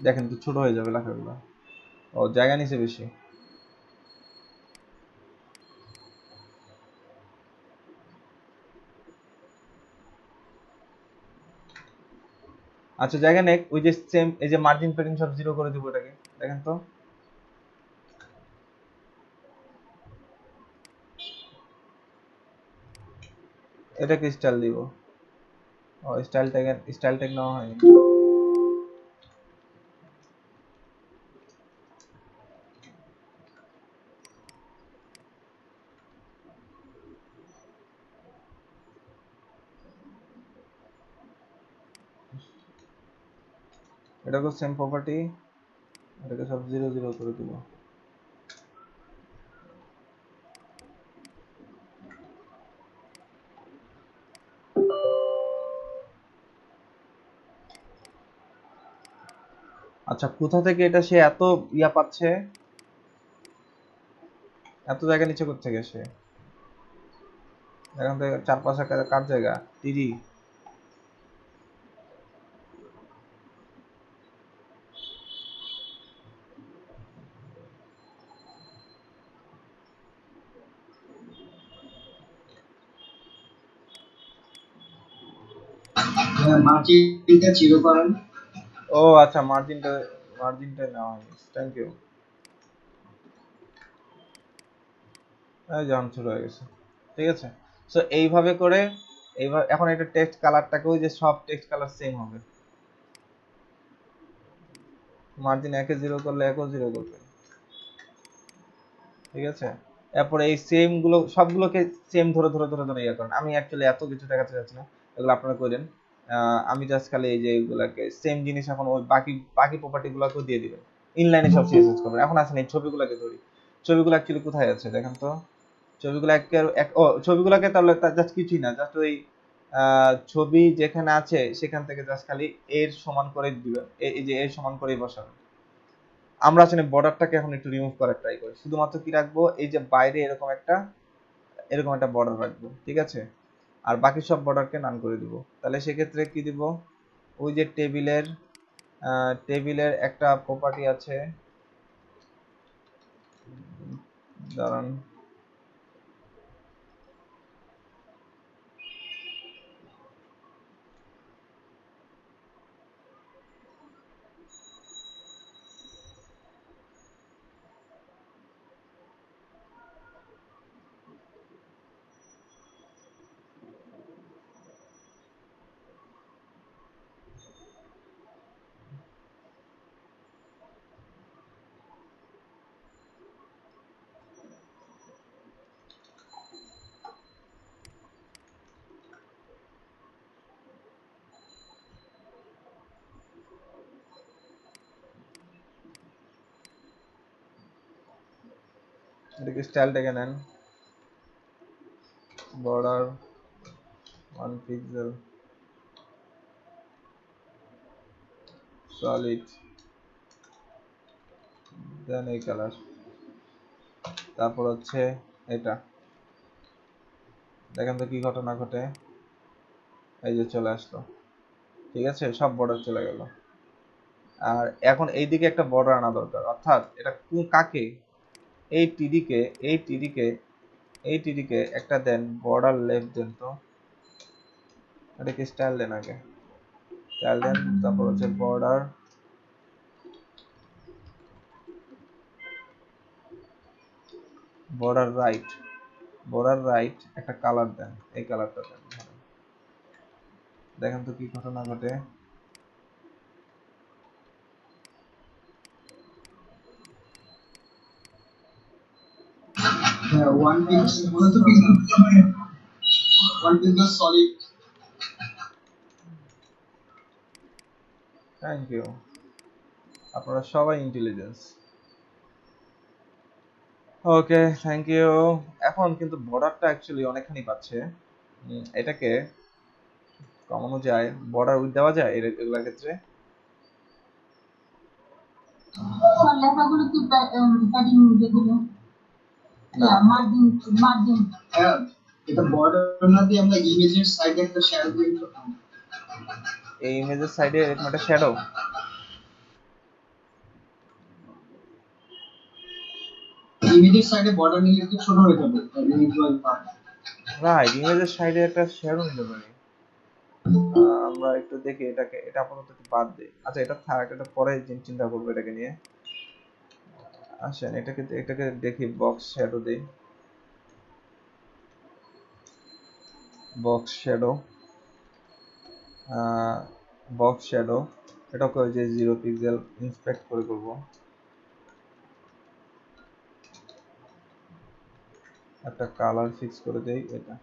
দেখেন তো ছোট হয়ে যাবে লেখাগুলো। ও জায়গা নিচে বেশি। আচ্ছা জায়গা নেক, ওই যে সেম এই যে মার্জিন প্যাডিং সব জিরো করে দিব এটাকে, দেখেন তো এটাকে স্টাইল দিব। ও স্টাইল ট্যাগ নেওয়া হয়নি। এটাকে সেম প্রপার্টি, এটাকে সব জিরো জিরো করে দিব। আচ্ছা কোথা থেকে এটা সে এত ইয়া পাচ্ছে, এত জায়গা নিচে করতে গেছে? এখান থেকে 4-5 কার জায়গা টিডি। মার্জিনটা জিরো করেন। ও আচ্ছা মার্জিনটা নেওয়া হয়নি, থ্যাংক ইউ। এই যখন শুরু হয়ে গেছে, ঠিক আছে। সো এইভাবে করে এইভাবে এখন এটা টেক্সট কালারটাকে ওই যে সব টেক্সট কালার সেম হবে। মার্জিন একে জিরো করলে একও জিরো করবে, ঠিক আছে। এরপরে এই সেম গুলো সবগুলোকে সেম ধরে ধরে ধরে ধরে ইয়ে করেন। আমি অ্যাকচুয়ালি এত কিছু দেখাতে চাচ্ছি না, এগুলো আপনারা করেন। আমি জাস্ট খালি এই যে এগুলাকে সেম জিনিস এখন ওই বাকি বাকি প্রপার্টি গুলোকেও দিয়ে দিবেন, ইনলাইনে সব সিএসএস করবেন। এখন আসেন এই ছবিগুলোকে ধরি। ছবিগুলো অ্যাকচুয়ালি কোথায় আছে দেখেন তো। ছবিগুলো ছবিগুলোকে তাহলে জাস্ট কিছুই না, জাস্ট ওই ছবি যেখানে আছে সেখান থেকে জাস্ট খালি এর সমান করে দিবেন, এই যে এর সমান করেই বসাবেন। আমরা আসলে বর্ডারটাকে এখন একটু রিমুভ করার ট্রাই করি। শুধুমাত্র কি রাখবো, এই যে বাইরে এরকম একটা বর্ডার রাখবো, ঠিক আছে। আর বাকি সব বর্ডারকে নান করে দিব। তাহলে সেক্ষেত্রে কি দিব, ওই যে টেবিলের একটা প্রপার্টি আছে, দাঁড়ান এটাকে স্টাইলটাকে নেন, বর্ডার 1 পিক্সেল, সলিড, দেন এই কালার, তারপর হচ্ছে এটা। দেখেন তো কি ঘটনা ঘটে, এই যে চলে আসলো, ঠিক আছে, সব বর্ডার চলে গেল। আর এখন এইদিকে একটা বর্ডার আনা দরকার, অর্থাৎ এটা কাকে, এই টিডিকে একটা দেন বর্ডার লেফট দেন তো, এটাকে স্টাইল দেন আগে, স্টাইল দেন, তারপর হচ্ছে বর্ডার রাইট একটা কালার দেন, এই কালারটা দেন। দেখেন তো কি ঘটনা ঘটে। One pixel solid. Thank you, আপনারা সবাই ইন্টেলিজেন্স। Okay thank you. এখন কিন্তু বর্ডারটা অ্যাকচুয়ালি অনেকখানি পাচ্ছে। এটাকে কমানো যায়, বর্ডার উইথ দেওয়া যায় এগুলোর ক্ষেত্রে। লেখাগুলো কি প্যাডিং যেগুলো না মার্জিন মার্জিন এটা বর্ডার না দিয়ে আমরা ইমেজের সাইডে একটা শ্যাডো প্রিন্ট করতাম। এই ইমেজের সাইডে এরকম একটা শ্যাডো, ইমেজের সাইডে বর্ডার নিলে একটু ছোট হয়ে যাবে ইন্ডিভিজুয়াল পার্ট। রাইট, ইমেজের সাইডে একটা শ্যাডো নিতে পারি। আমরা একটু দেখি এটাকে, এটা আপাতত একটু বাদ দিই। আচ্ছা এটা থাক, এটা পরে চিন্তা করবো এটাকে নিয়ে। আসেন এটাকে দেখি, বক্স শ্যাডো দেই, বক্স শ্যাডো, বক্স শ্যাডো, এটাকে ওই যে 0 পিক্সেল ইন্সপেক্ট করে করব। একটা কালার ফিক্স করে দেই এটা।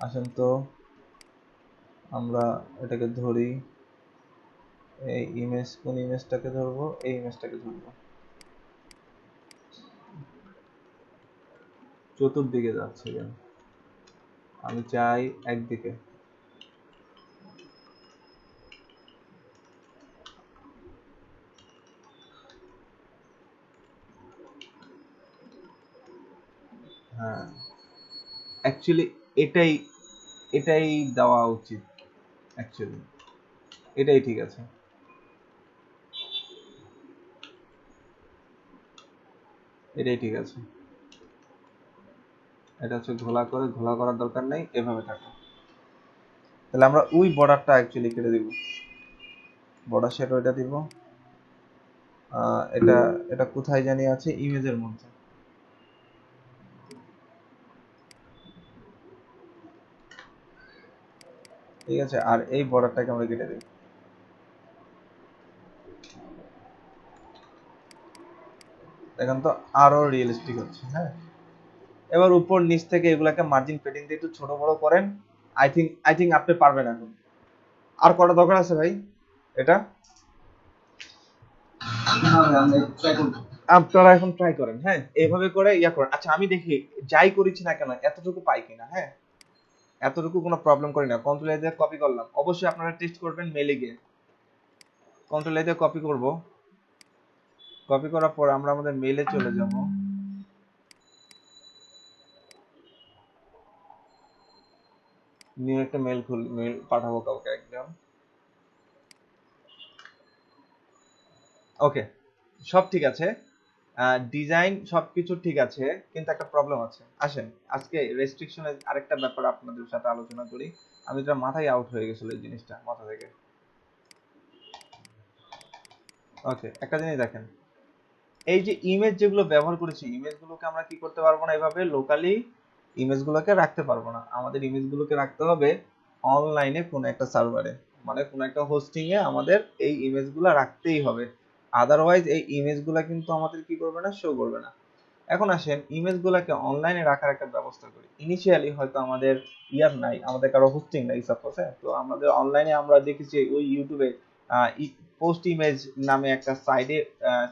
আসেন তো আমরা এটাকে ধরি, এই ইমেজ, কোন ইমেজটাকে ধরবো, এই ইমেজটাকে ধরবো, চতুর্দিকে যাচ্ছে কেন, আমি চাই একদিকে। হ্যাঁ অ্যাকচুয়ালি এটাই এটাই দেওয়া উচিত, অ্যাকচুয়ালি এটাই ঠিক আছে। এটাই ঠিক আছে, এটা হচ্ছে ঘোলা করার দরকার নেই, এভাবে থাকো। তাহলে আমরা ওই বর্ডারটা অ্যাকচুয়ালি কেটে দিব, বর্ডার শ্যাডো এটা দিব। এটা এটা কোথায় জানি আছে, ইমেজের মধ্যে। ঠিক আছে, আর এই বর্ডারটাকে আমরা কেটে দিই। এখন তো আরো রিয়েলিস্টিক হচ্ছে। হ্যাঁ এবার উপর নিচ থেকে এগুলাকে মার্জিন পেডিং দিয়ে একটু ছোট বড় করেন। আই থিঙ্ক আপনি পারবেন এখন। আর কটা দরকার আছে ভাই এটা? আপনারা এখন ট্রাই করেন, হ্যাঁ এইভাবে করে ইয়া করেন। আচ্ছা আমি দেখি যাই করেছি না কেন এতটুকু পাই কিনা। হ্যাঁ এতটুকু কোনো প্রবলেম করি না। কন্ট্রোল এ দিয়ে কপি করলাম, অবশ্যই আপনারা টেস্ট করবেন মেলে গিয়ে। কন্ট্রোল এ দিয়ে কপি করব, কপি করার পর আমরা আমাদের মেলে চলে যাব। নিউ একটা মেল পাঠাবো কাউকে একদম। ওকে সব ঠিক আছে, ডিজাইন সবকিছু ঠিক আছে, কিন্তু একটা প্রবলেম আছে। আসেন আজকে রেস্ট্রিকশনের আরেকটা ব্যাপার আপনাদের সাথে আলোচনা করি। আমি যেটা মাথায় আউট হয়ে গেছিল এই জিনিসটা মাথা থেকে। ওকে একটা জিনিস দেখেন, এই যে ইমেজ যেগুলো ব্যবহার করেছি, ইমেজগুলোকে আমরা কি করতে পারবো না, এভাবে লোকালি ইমেজগুলোকে রাখতে পারবো না। আমাদের ইমেজগুলোকে রাখতে হবে অনলাইনে কোনো একটা সার্ভারে, মানে কোনো একটা হোস্টিং এ আমাদের এই ইমেজগুলো রাখতেই হবে। আদারওয়াইজ এই ইমেজগুলো কিন্তু আমাদের কি করবে না, শো করবে না। এখন আসেন ইমেজগুলোকে অনলাইনে রাখার একটা ব্যবস্থা করি। ইনিশিয়ালি হয়তো আমাদের ইয়ার নাই, আমাদের কারো হোস্টিং নাই সাপোজ। হ্যাঁ তো আমাদের অনলাইনে আমরা দেখেছি ওই ইউটিউবে পোস্ট ইমেজ নামে একটা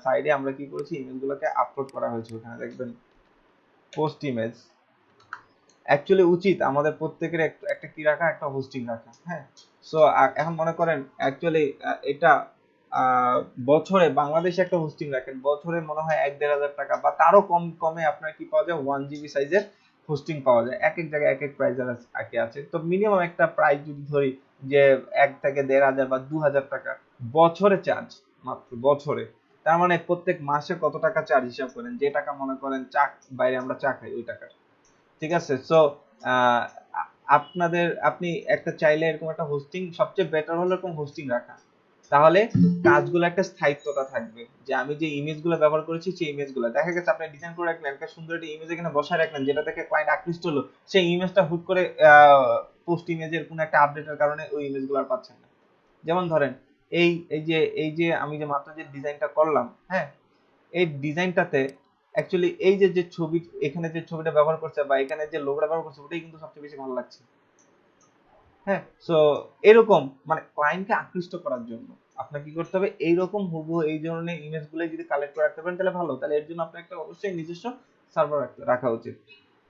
সাইডে আমরা কি করেছি, ইমেজগুলোকে আপলোড করা হয়েছে। ওখানে দেখবেন পোস্ট ইমেজ। অ্যাকচুয়ালি উচিত আমাদের প্রত্যেকের একটা কি রাখা, একটা হোস্টিং রাখা। হ্যাঁ সো এখন মনে করেন অ্যাকচুয়ালি এটা বছরে বাংলাদেশে একটা হোস্টিং রাখেন, বছরে মনে হয় 1-1.5 টাকা বা তারও কমে আপনার কি পাওয়া যায়, 1 GB সাইজের হোস্টিং পাওয়া যায়। এক এক জায়গায় এক এক প্রাইস আছে। তো মিনিমাম একটা প্রাইস যদি ধরি যে 1 থেকে 1.5 বা 2,000 টাকা বছরে চার্জ, মাত্র বছরে। তার মানে প্রত্যেক মাসে কত টাকা চার্জ হিসাব করেন, যে টাকা মনে করেন বাইরে আমরা চা খাই ওই টাকা। ঠিক আছে সো আপনি একটা চাইলে এরকম একটা হোস্টিং, সবচেয়ে বেটার হলো এরকম হোস্টিং রাখা। তাহলে কাজগুলো একটা স্থায়িত্বতা থাকবে, যে আমি যে ইমেজগুলো ব্যবহার করেছি সেই ইমেজগুলো দেখা গেছে আপনি ডিজাইন করে রাখলেন, একটা সুন্দর একটা ইমেজ এখানে বসায় রাখলেন, যেটা দেখে ক্লায়েন্ট আকৃষ্ট হলো, সেই ইমেজটা হুট করে পোস্ট ইমেজের কোনো একটা আপডেটের কারণে ওই ইমেজগুলো আর পাচ্ছেন না। যেমন ধরেন এই যে আমি যে মাত্র যে ডিজাইনটা করলাম, হ্যাঁ এই ডিজাইনটাতে অ্যাকচুয়ালি এই যে ছবি, এখানে যে ছবিটা ব্যবহার করছে বা এখানে যে লোগোটা ব্যবহার করছে ওটাই কিন্তু সবচেয়ে বেশি ভালো লাগছে। হ্যাঁ সো এরকম মানে ক্লায়েন্টকে আকৃষ্ট করার জন্য আপনার কি করতে হবে, এইরকম হুবহু এই ধরনের ইমেজগুলো যদি কালেক্ট করে রাখতে পারেন তাহলে ভালো। তাহলে এর জন্য আপনার একটা অবশ্যই নিজস্ব সার্ভার রাখা উচিত।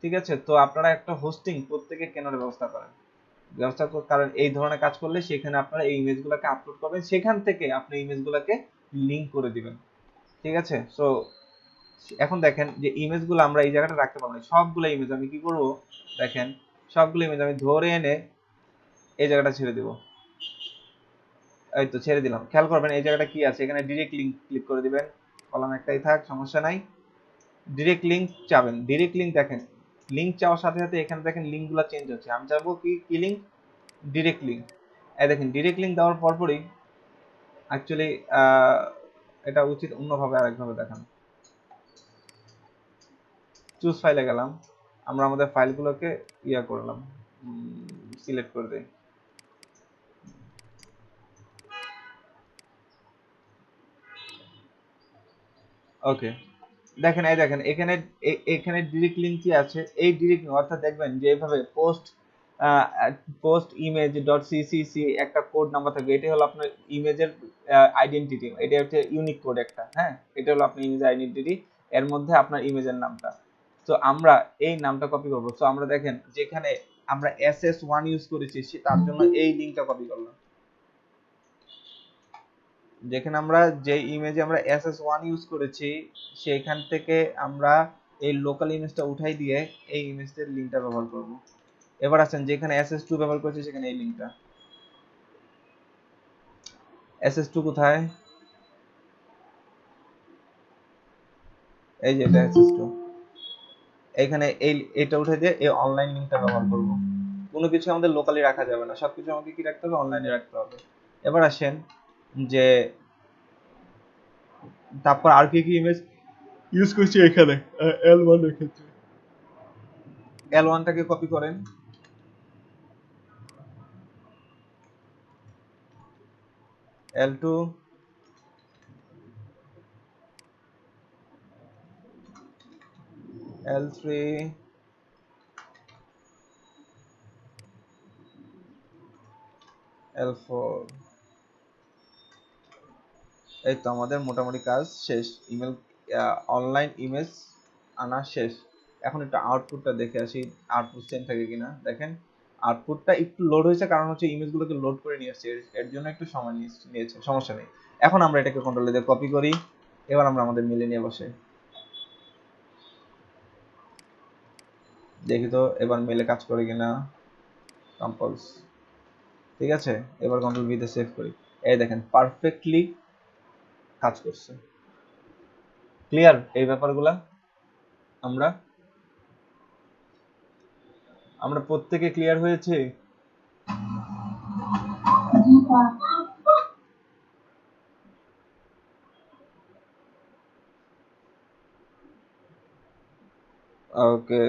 ঠিক আছে তো আপনারা একটা হোস্টিং প্রত্যেকে কেনার ব্যবস্থা করেন। কারণ এই ধরনের কাজ করলে সেখানে আপনারা এই ইমেজগুলোকে আপলোড করবেন, সেখান থেকে আপনি ইমেজগুলোকে লিংক করে দিবেন। ঠিক আছে? সো এখন দেখেন যে ইমেজগুলো আমরা এই জায়গাটা রাখতে পারবো না, সবগুলো ইমেজ আমি কি করব, দেখেন সবগুলো ইমেজ আমি ধরে এনে এই জায়গাটা ছেড়ে দিব। এই তো ছেড়ে দিলাম। খেয়াল করবেন এই জায়গাটা কি আছে, এখানে ডিরেক্ট লিংক ক্লিক করে দিবেন, কলাম একটাই থাক, সমস্যা নাই। ডিরেক্ট লিংক চাবেন, ডিরেক্ট লিংক দেখেন লিংক চাওয়ার সাথে সাথে এখানে দেখেন লিঙ্কগুলো চেঞ্জ হচ্ছে। আমি চাবো কি লিংক, ডিরেক্ট লিংক। এই দেখেন ডিরেক্ট লিংক দেওয়ার পরপরই অ্যাকচুয়ালি এটা উচিত অন্যভাবে আরেকভাবে দেখান। চুজ ফাইলে গেলাম, আমরা আমাদের ফাইলগুলোকে ইয়া করলাম, সিলেক্ট করে দেই। ওকে, দেখেন এই দেখেন এখানে এখানে ডিরেক্ট লিংক কি আছে, এই ডিরেক্ট অর্থাৎ দেখবেন যে এইভাবে পোস্ট ইমেজ ডট সিসিসি একটা কোড নাম্বার থাকবে, এটা হলো আপনার ইমেজের আইডেন্টিটি, এটা হচ্ছে ইউনিক কোড একটা, হ্যাঁ এটা হলো আপনার ইমেজ আইডেন্টিটি, এর মধ্যে আপনার ইমেজের নামটা। তো আমরা এই নামটা কপি করব। সো আমরা দেখেন যেখানে আমরা ss1 ইউজ করেছি তার জন্য এই লিংকটা কপি করলাম। যেখানে আমরা যে ইমেজে আমরা ss1 ইউজ করেছি সেখান থেকে আমরা এই লোকাল ইমেজটা উঠাই দিয়ে এই ইমেজের লিংকটা ব্যবহার করব। এবার আসেন যেখানে ss2 ব্যবহার করেছি সেখানে এই লিংকটা, ss2 কোথায়, এই যে এটা ss2, এখানে এটা উঠে দিয়ে এই অনলাইন লিংকটা ব্যবহার করব। কোনো কিছু আমাদের লোকালি রাখা যাবে না, সবকিছু আমাকে কি রাখতে হবে, অনলাইনে রাখতে হবে। এবার আসেন যে তারপর আর কি ইমেজ ইউজ করছি, এখানে L1 এর ক্ষেত্রে L1টাকে কপি করেন, L2, L3, L4। এই তো আমাদের মোটামুটি কাজ শেষ, ইমেল অনলাইন ইমেজ আনা শেষ। এখন একটু আউটপুটটা দেখে আসি, আউটপুট সেম থাকে কিনা। দেখেন আউটপুটটা একটু লোড হয়েছে, কারণ হচ্ছে ইমেজগুলোকে লোড করে নিয়ে আসছে, এর জন্য একটু সময় নিয়েছে, সমস্যা নেই। এখন আমরা এটাকে কন্ট্রোল দিয়ে কপি করি, এবার আমরা আমাদের মেলে নিয়ে বসে দেখি তো এবার মেলে কাজ করে কিনা, কম্পোজ, ঠিক আছে। এবার কন্ট্রোল ভি তে সেভ করি, এই দেখেন পারফেক্টলি কাজ করছে। ক্লিয়ার এই ব্যাপারগুলা? আমরা প্রত্যেকে ক্লিয়ার হয়েছে? জি স্যার। ওকে,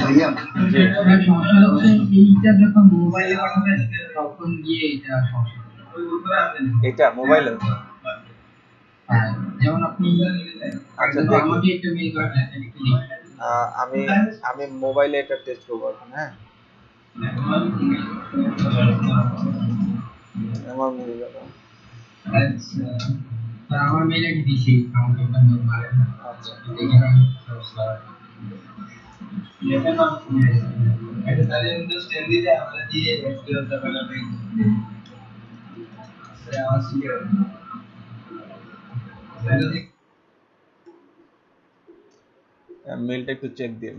ভাইয়া জি সমস্যা হচ্ছে এইটা যখন মোবাইলে পাঠাবেন তখন গিয়ে এটা সমস্যা এটা মোবাইলে, যেমন আপনি আচ্ছা দেখি আমাকে একটা মেইল করেন আমি আমি মোবাইলে এটা টেস্ট করবো এখন। হ্যাঁ আমার মেলে যাবে, আমার মেইল আইডি দিছি আমাকে একটা মেইল করেন। আচ্ছা দেখে নাম সমস্যা এটা তাহলে কিন্তু স্টেম দিতে আমরা দিয়ে এসকিউএল ডেভেলপিং আমার সিকিউর মেলটা একটু চেক দিন।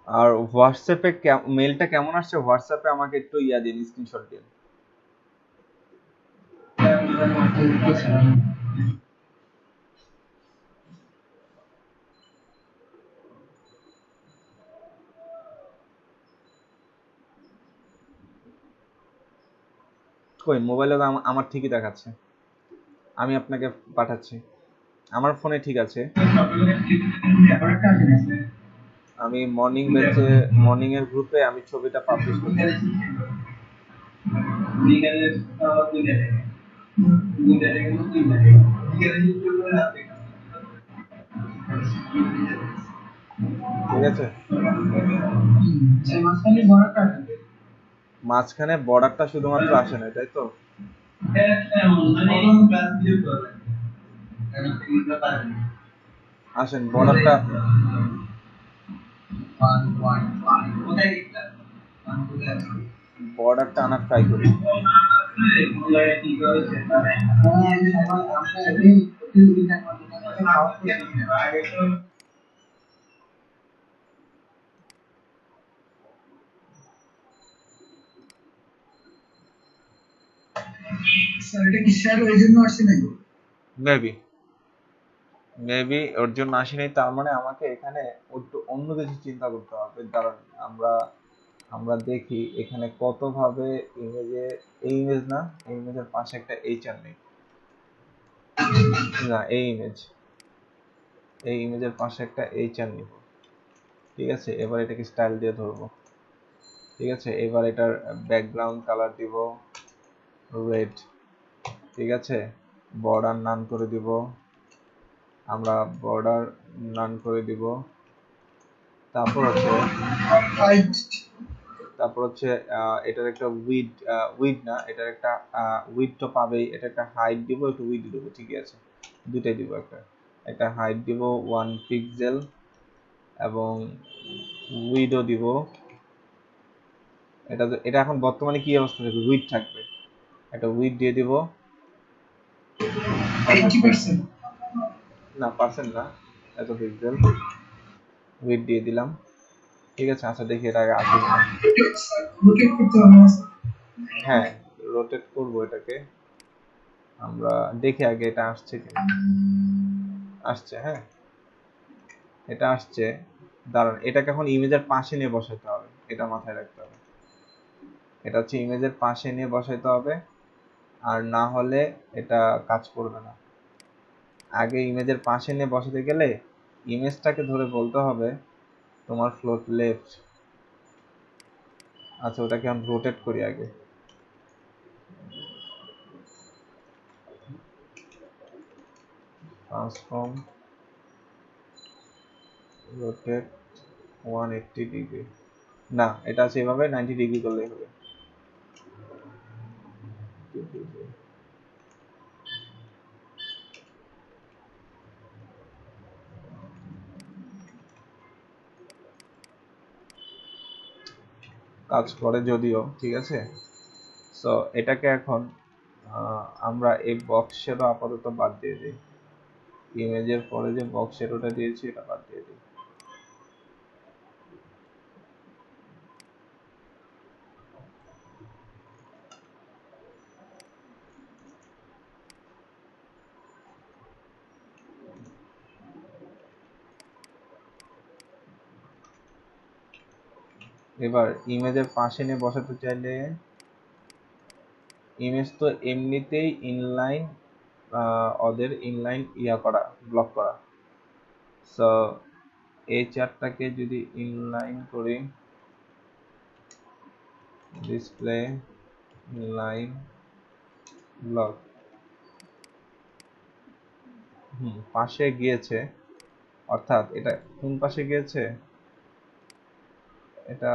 আর হোয়াটসঅ্যাপে মেলটা কেমন আসছে, হোয়াটসঅ্যাপে আমাকে একটু ইয়া দিন, স্ক্রিনশট দিন। কই মোবাইলে তো আমার ঠিকই দেখাচ্ছে, আমি আপনাকে পাঠাচ্ছি, আমার ফোনে ঠিক আছে। আমি মর্নিং ব্যাচে মর্নিং এর গ্রুপে আমি ছবিটা পাবলিশ করছি। ঠিক আছে, মাঝখানে বর্ডারটা শুধুমাত্র আসে না, তাই তো? আসেন বর্ডারটা আনার ট্রাই করি। মেবি ওর জন্য আসি নাই, তার মানে আমাকে এখানে একটু অন্য কিছু চিন্তা করতে হবে। কারণ আমরা দেখি এখানে কত ভাবে ইমেজে, এই ইমেজ না, এই ইমেজের পাশে একটা এইচআর নেই, না এই ইমেজের পাশে একটা এইচআর নিব। ঠিক আছে, এবার এটাকে স্টাইল দিয়ে ধরবো। ঠিক আছে, এবার এটার ব্যাকগ্রাউন্ড কালার দিব রেড। ঠিক আছে, বর্ডার নান করে দিব, আমরা বর্ডার নান করে দিব। তারপর হচ্ছে এটার একটা উইড না, এটার একটা উইড তো পাবেই, এটা একটা হাইট দিব, একটু উইড দিব। ঠিক আছে, দুটাই দিব, একটা হাইট দিব 1 পিক্সেল এবং উইডও দিব। এটা এখন বর্তমানে কি অবস্থা থাকবে, উইড থাকবে, একটা উইড দিয়ে দিব 80%, না পার্সেন্ট না, এত পিক্সেল উইড দিয়ে দিলাম। ঠিক আছে, আচ্ছা দেখি এটা আগে আসে কিনা। হ্যাঁ, রোটেট করব এটাকে, আমরা দেখি আগে এটা আসছে কিনা। আসছে, হ্যাঁ এটা আসছে। দাঁড়ান, এটাকে এখন ইমেজের পাশে নিয়ে বসাতে হবে, এটা মাথায় রাখতে হবে। এটা হচ্ছে ইমেজের পাশে নিয়ে বসাইতে হবে, আর না হলে এটা কাজ করবে না। আগে ইমেজের পাশে নিয়ে বসাতে গেলে ইমেজটাকে ধরে বলতে হবে তোমার ফ্লোট লেফট। আচ্ছা, ওটাকে আমি রোটেট করি আগে। ট্রান্সফর্ম রোটেট 180 ডিগ্রি, না এটা আছে এভাবে 90 ডিগ্রি করলেই হবে। কাজ করে যদিও, ঠিক আছে। সো এটাকে এখন আমরা এই বক্স শ্যাডো আপাতত বাদ দিয়ে দিই, ইমেজের পরে যে বক্স শ্যাডোটা দিয়েছি এটা বাদ দিয়ে দিই। এবার ইমেজের পাশে নিয়ে বসাতে চাইলে, ইমেজ তো এমনিতেই ইনলাইন, ওদের ইনলাইন করা, ব্লক করা। সো এই চারটাকে যদি ইনলাইন করি, ডিসপ্লে ইনলাইন ব্লক, পাশে গিয়েছে, অর্থাৎ এটা কোন পাশে গিয়েছে, এটা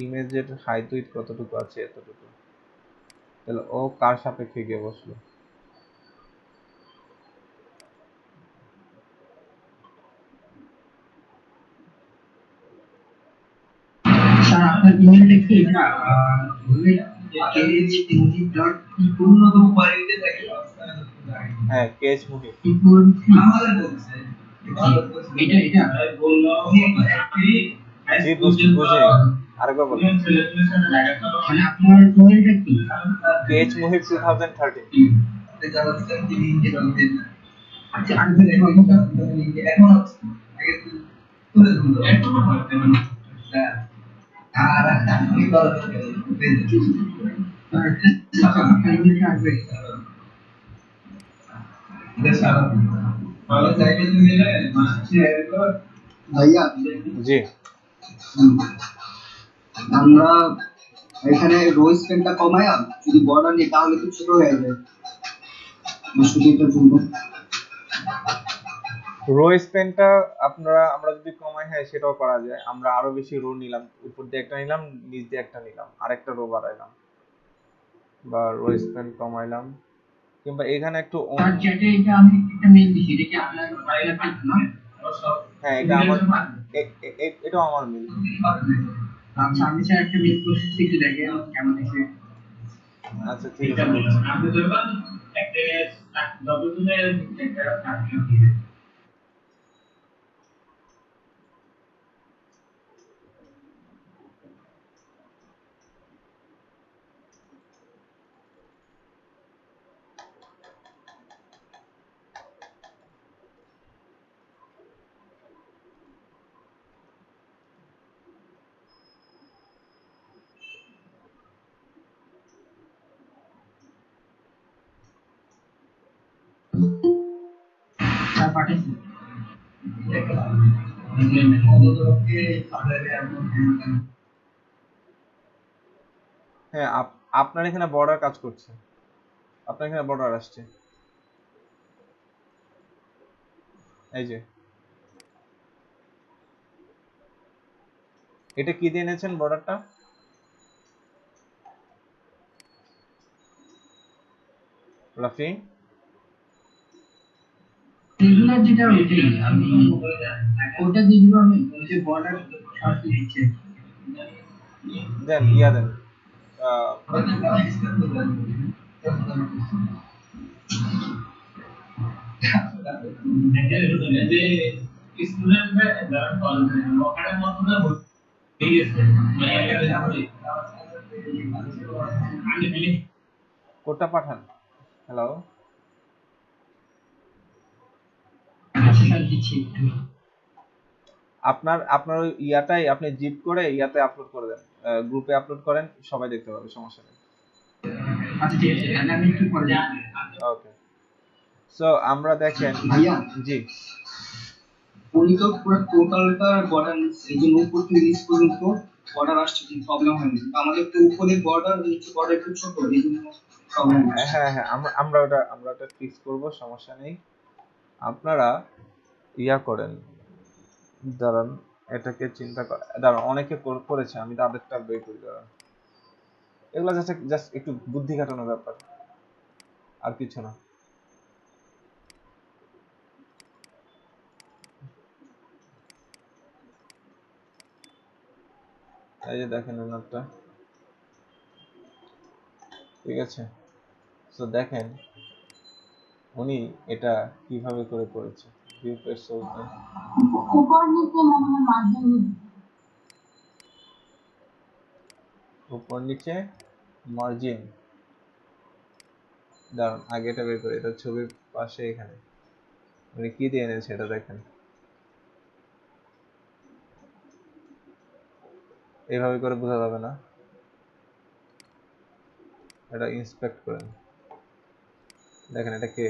ইমেজের হাইট উইডথ কতটুকু আছে, এতটুকু। তাহলে ও কার সাপেক্ষে গিয়ে বসলো, স্যার আপনার ইমেলটা কি এটা kh.tingit.ipurnodopariতে থাকে। হ্যাঁ কেএস মুহিত, এটা জি বুঝি, আরেকবার বলুন। মানে আপনার ইমেলটা কি? কেএস মুহিত 2013। আচ্ছা আগে এখন আগে আর আপনি বলেন ভাইয়া, জি আমরা এখানে রোজ পেনটা কমায়া যদি বর্ডার নিই তাহলে তো ছোট হয়ে যায়। রো স্পেনটা আমরা যদি কমাই, হ্যাঁ সেটাও করা যায়। আমরা আরো বেশি রো নিলাম, উপর দিয়ে একটা নিলাম, নিচ দিয়ে একটা নিলাম, আরেকটা রো বাড়াইলাম, বা রো স্পেন কমাইলাম, কিংবা এখানে একটু আর চ্যাটে এটা আমি একটা মেইল দিছি, এটা কি আপনার ফাইলে পাচ্ছেন না? হ্যাঁ এটা আমার এটাও আমার মিল। আচ্ছা, আমি স্যার একটা মেইল করছি, একটু দেখেন কেমন এসে। আচ্ছা ঠিক আছে দেখছি। স্যার পাঠাইছি। হ্যাঁ আপনার এখানে বর্ডার কাজ করছে, আপনার এখানে বর্ডার আসছে, এই যে এটা কি দিয়ে এনেছেন বর্ডারটা? রাফি রেগুলার যেটা ওইটাই, আমি ওটা দিয়ে দিব, আমি যে বর্ডার সরাসরি দিচ্ছি। দেন ইয়া দেন কোডটা পাঠান। হ্যালো আচ্ছা স্যার, দিচ্ছি একটু। আপনার আপনার ওই ইয়াটাই আপনি জিপ করে ইয়াতে আপলোড করে দেন, গ্রুপে আপলোড করেন, সবাই দেখতে পাবে, সমস্যা নেই। আচ্ছা ঠিক আছে, তাহলে আমি একটু পরে যাবো। ওকে সো আমরা দেখেন ভাইয়া, জি উনি তো পুরো টোটালটা বর্ডার নিচ্ছে, এই জন্য উপর থেকে নিচ পর্যন্ত বর্ডার আসছে, কোনো প্রবলেম হয়নি। কিন্তু আমাদের তো উপরে বর্ডার, নিচে বর্ডার একটু ছোট, এই জন্য প্রবলেম হচ্ছে। হ্যাঁ হ্যাঁ আমরা ওটা ফিক্স করব, সমস্যা নেই। আপনারা ইয়া করেন, দাঁড়ান এটাকে চিন্তা কর, দাঁড়ান অনেকে করেছে, আমি তাদেরটা বের করি, দাঁড়ান। এগুলো জাস্ট একটু বুদ্ধি খাটানোর ব্যাপার, আর কিছু না। এই যে দেখেন ওনারটা, ঠিক আছে। তো দেখেন উনি এটা কিভাবে করে করেছে। ভিউ পেজ সোর্স নেই, উপর নিচে মনে হয় মার্জিন উপর নিচে মার্জিন, দাঁড়ান আগে এটা বের করি, এটা ছবির পাশে এখানে উনি কি দিয়ে এনেছে এটা দেখেন, এইভাবে করে বোঝা যাবে না, এটা ইন্সপেক্ট করেন, দেখেন এটা কে,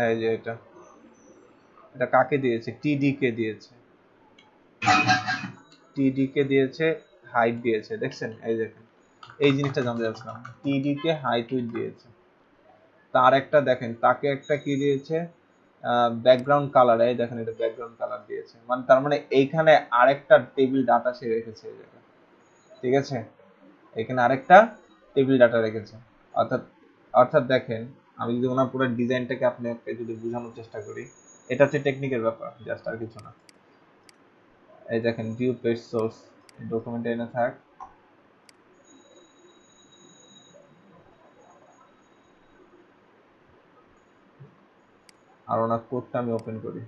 এই যে এটা, এটা কাকে দিয়েছে, টিডি কে দিয়েছে, টিডি কে দিয়েছে, হাইট দিয়েছে, দেখছেন এই দেখেন, এই জিনিসটা জানতে চাচ্ছিলাম, টিডি কে হাইট উইথ দিয়েছে, তার একটা দেখেন তাকে একটা কি দিয়েছে, ব্যাকগ্রাউন্ড কালার, এই দেখেন এটা ব্যাকগ্রাউন্ড কালার দিয়েছে, মানে তার মানে এইখানে আরেকটা টেবিল ডাটা সে রেখেছে এই জায়গায়, ঠিক আছে, এখানে আরেকটা টেবিল ডাটা রেখেছে, অর্থাৎ অর্থাৎ দেখেন আমি যদি ওনার পুরো ডিজাইনটাকে আপনাকে যদি বোঝানোর চেষ্টা করি, এটা হচ্ছে টেকনিক্যাল ব্যাপার, জাস্ট আর কিছু না। এই দেখেন ভিউ পেজ সোর্স, ডকুমেন্ট এনে থাক, আর ওনার কোডটা আমি ওপেন করি,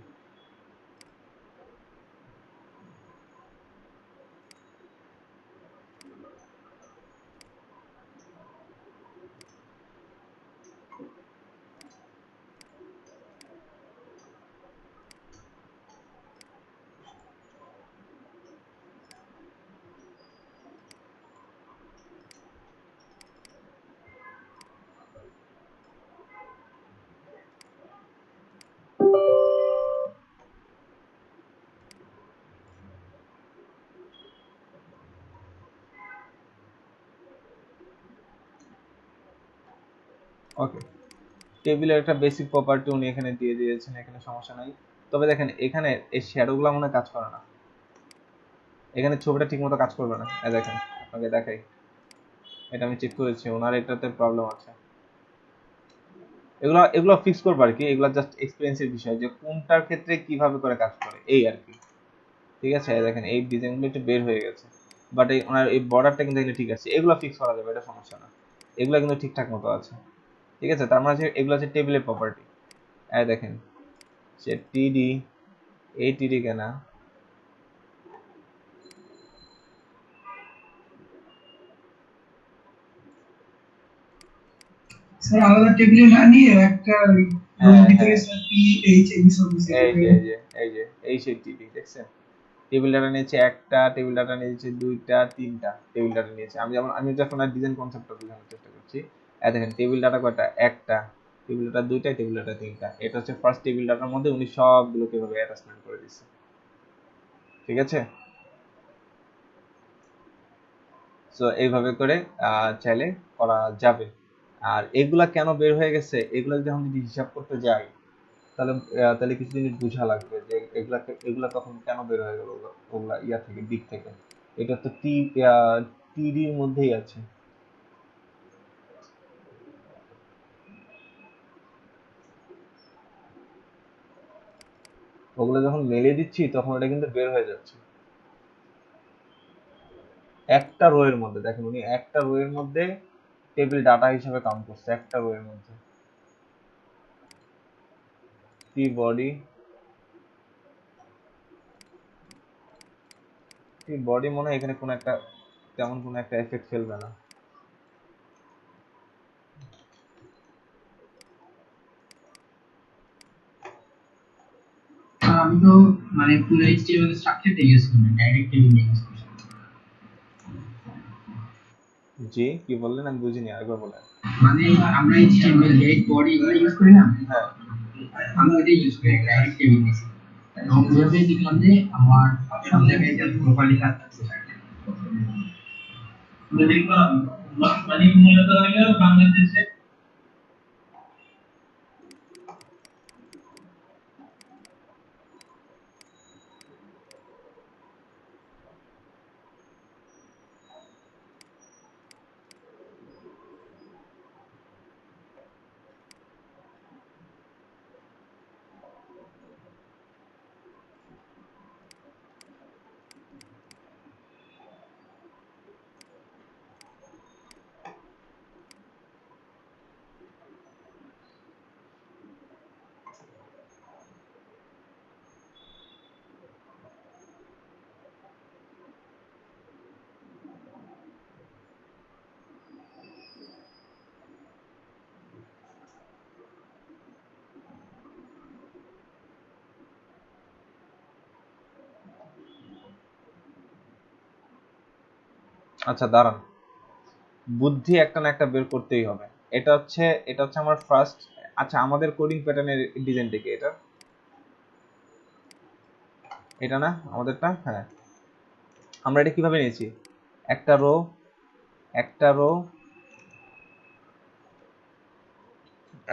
ওকে। টেবিলের একটা বেসিক প্রপার্টি উনি এখানে দিয়ে দিয়েছেন, এখানে সমস্যা নাই। তবে দেখেন এখানে এই শ্যাডোগুলো মনে হয় কাজ করে না, এখানে ছবিটা ঠিকমতো কাজ করবে না। দেখেন আপনাকে দেখাই, এটা আমি চেক করেছি, ওনার এটাতে প্রবলেম আছে। এগুলো এগুলো ফিক্স করবো আর কি, এগুলো জাস্ট এক্সপিরিয়েন্সের বিষয় যে কোনটার ক্ষেত্রে কিভাবে করে কাজ করে এই আর কি। ঠিক আছে, দেখেন এই ডিজাইনগুলো একটু বের হয়ে গেছে, বাট এই ওনার এই বর্ডারটা কিন্তু এগুলো ঠিক আছে, এগুলো ফিক্স করা যাবে, এটা সমস্যা না, এগুলো কিন্তু ঠিকঠাক মতো আছে। ঠিক আছে, তার মানে এগুলো হচ্ছে টেবিলের প্রপার্টি। দেখেন সে টিডি, এই টিডি কেনা, স্যার আলাদা টেবিলে না নিয়ে একটা রোর ভিতরে স্যার পি এইচ এম সব এই যে এই সেই টিডি দেখছেন, টেবিল ডাটা নিয়েছে একটা, টেবিল ডাটা নিয়েছে দুইটা, তিনটা টেবিল ডাটা নিয়েছে। আমি যখন ডিজাইন কনসেপ্টটা বোঝানোর চেষ্টা করছি। দেখেন টেবিল ডাটা কয়টা, একটা, টেবিল ডাটা দুইটা, টেবিল ডাটা তিনটা। এটা হচ্ছে ফার্স্ট টেবিল ডাটার মধ্যে উনি সবগুলোকে এভাবে অ্যাটাচমেন্ট করে দিচ্ছে। ঠিক আছে, সো এইভাবে করে চাইলে করা যাবে। আর এগুলা কেন বের হয়ে গেছে, এগুলা যখন যদি হিসাব করতে যাই তাহলে কিছু জিনিস বোঝা লাগবে যে এগুলা তখন কেন বের হয়ে গেল, ওগুলা ইয়া থেকে, দিক থেকে। এটা তো টিডির মধ্যেই আছে। ওগুলো যখন মেলে দিচ্ছি তখন ওটা কিন্তু বের হয়ে যাচ্ছে একটা রো এর মধ্যে। দেখেন উনি একটা রো এর মধ্যে টেবিল ডাটা হিসেবে কাউন্ট করছে, একটা রো এর মধ্যে। টি বডি, টি বডি মনে হয় এখানে কোনো একটা তেমন কোনো একটা এফেক্ট ফেলবে না। আমি তো মানে পুরো এইচটিএমএল স্ট্রাকচারটা ইউজ করি না, ডাইরেক্ট টেবিল ইউজ করি। জি কি বললেন, আমি বুঝিনি, আরেকবার বলেন। মানে আমরা এইচটিএমএল হেড বডি এগুলো ইউজ করি না, হ্যাঁ, আমি ওইটাই ইউজ করি, ডাইরেক্ট টেবিল ইউজ করি। এবং ওইভাবে দেখলাম যে আমার সব জায়গায় যে প্রপারলি কাজ করছে। মানে মূলত হলো বাংলাদেশে আচ্ছা দাঁড়ান, বুদ্ধি একটা না একটা বের করতেই হবে। এটা হচ্ছে আমার ফার্স্ট। আচ্ছা আমাদের কোডিং প্যাটার্নের ডিজাইনটা কি এটা না আমাদেরটা? হ্যাঁ, আমরা এটা কিভাবে নিয়েছি, একটা রো, একটা রো,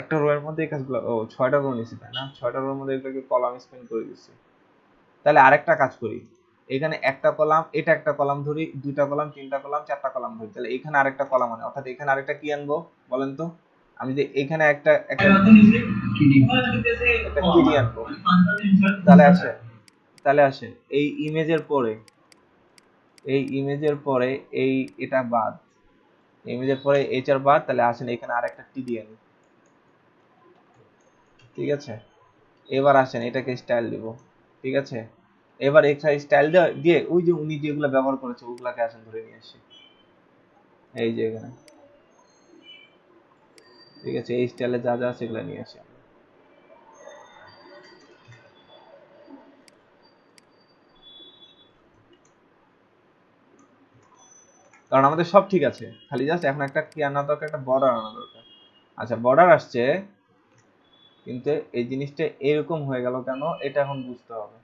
একটা রো এর মধ্যে এই কাজগুলো, ও 6টা রো নিয়েছি তাই না, 6টা রোর মধ্যে এগুলোকে কলাম স্পেন করে দিচ্ছি। তাহলে আরেকটা কাজ করি, এখানে একটা কলাম, এটা একটা কলাম ধরি, দুইটা কলাম, তিনটা কলাম, চারটা কলাম ধরি, তাহলে এখানে আরেকটা কলাম আনে, অর্থাৎ এখানে আরেকটা কি আনবো বলেন তো? আমি যে এখানে একটা একটা টিডি আনবো, তাহলে আসে এই ইমেজের পরে, এই এটা বাদ, ইমেজের পরে এইচআর বাদ, তাহলে আসেন এখানে আরেকটা টিডি আনি। ঠিক আছে, এবার আসেন এটাকে স্টাইল দিব। ঠিক আছে, এবার এক্সট্রা স্টাইল দিয়ে ওই যে উনি যেগুলো ব্যবহার করেছে ওগুলাকে আসেন ধরে নিয়ে আসি এই যে এখানে। ঠিক আছে, এই স্টাইলে যা যা আছে এগুলো নিয়ে আসি আমরা। কারণ আমাদের সব ঠিক আছে, খালি জাস্ট এখন একটা কি আনা দরকার, একটা বর্ডার আনা দরকার। আচ্ছা বর্ডার আসছে, কিন্তু এই জিনিসটা এরকম হয়ে গেল কেন, এটা এখন বুঝতে হবে।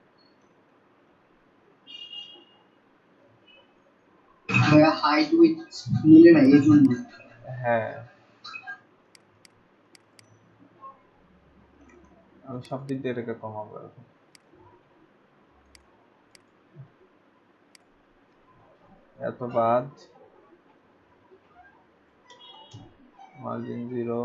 হাইট উইথ মিলে না এই জন্য। হ্যাঁ, আমি সব দিক দিয়ে এটাকে কমাবো এখন। এত বাদ, মার্জিন 0,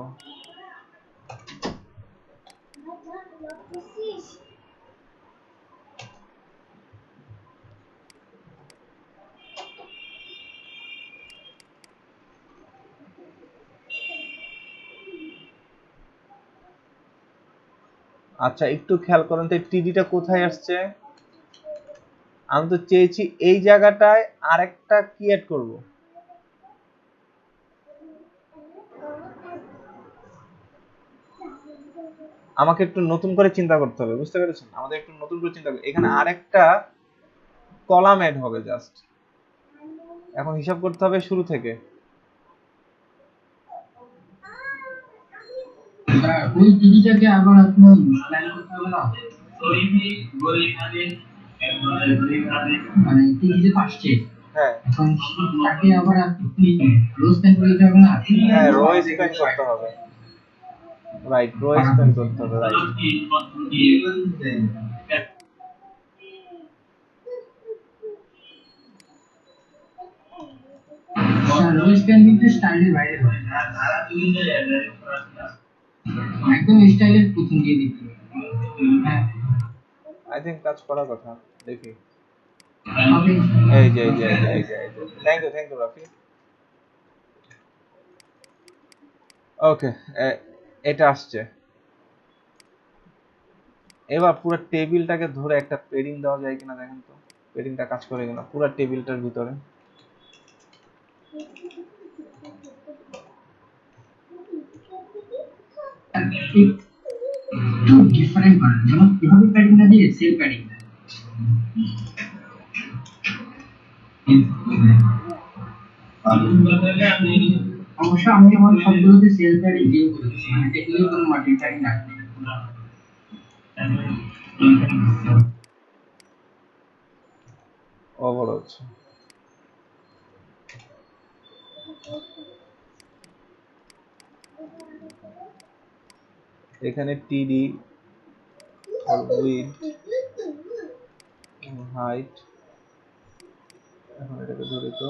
আচ্ছা একটু খেয়াল করেন তো টিডিটা কোথায় আসছে। আমি তো চেয়েছি এই জায়গাটায় আরেকটা কি অ্যাড করব। আমাকে একটু নতুন করে চিন্তা করতে হবে, বুঝতে পেরেছেন? আমাদের একটু নতুন করে চিন্তা করতে, এখানে আরেকটা কলাম অ্যাড হবে জাস্ট। এখন হিসাব করতে হবে শুরু থেকে। ওই টিভিটাকে আবার আপনি প্ল্যান করতে হবে না, মানে টিভি যে আসছে হ্যাঁ এখন তাকে আবার আপনি রোজ প্ল্যান করে দিতে হবে না। হ্যাঁ, রো স্প্যান করতে হবে, রাইট, রো স্প্যান করতে হবে, রাইট। রোজ প্ল্যান কিন্তু স্টাইলের বাইরে হয়, একদম স্টাইলের প্রথম দিয়ে দিতে হবে। হ্যাঁ আই থিংক কাজ করার কথা, দেখি। হবে। এই যে থ্যাংক ইউ রাফি। ওকে, এটা আসছে। এবার পুরো টেবিলটাকে ধরে একটা পেডিং দেওয়া যায় কিনা দেখেন তো, পেডিংটা কাজ করে কিনা পুরো টেবিলটার ভিতরে। একটু ডিফারেন্ট করেন, যেমন এভাবে প্যাডিং না দিয়ে সেল প্যাডিং। অবশ্য আমি আমার সবগুলোতে সেল প্যাডিং দিয়ে করেছি, মানে টেকনিক্যাল কোনো মাল্টি প্যাডিং রাখি। ওভার হচ্ছে। এখানে টিডি উইথ হাইট, এখন এটাকে ধরে তো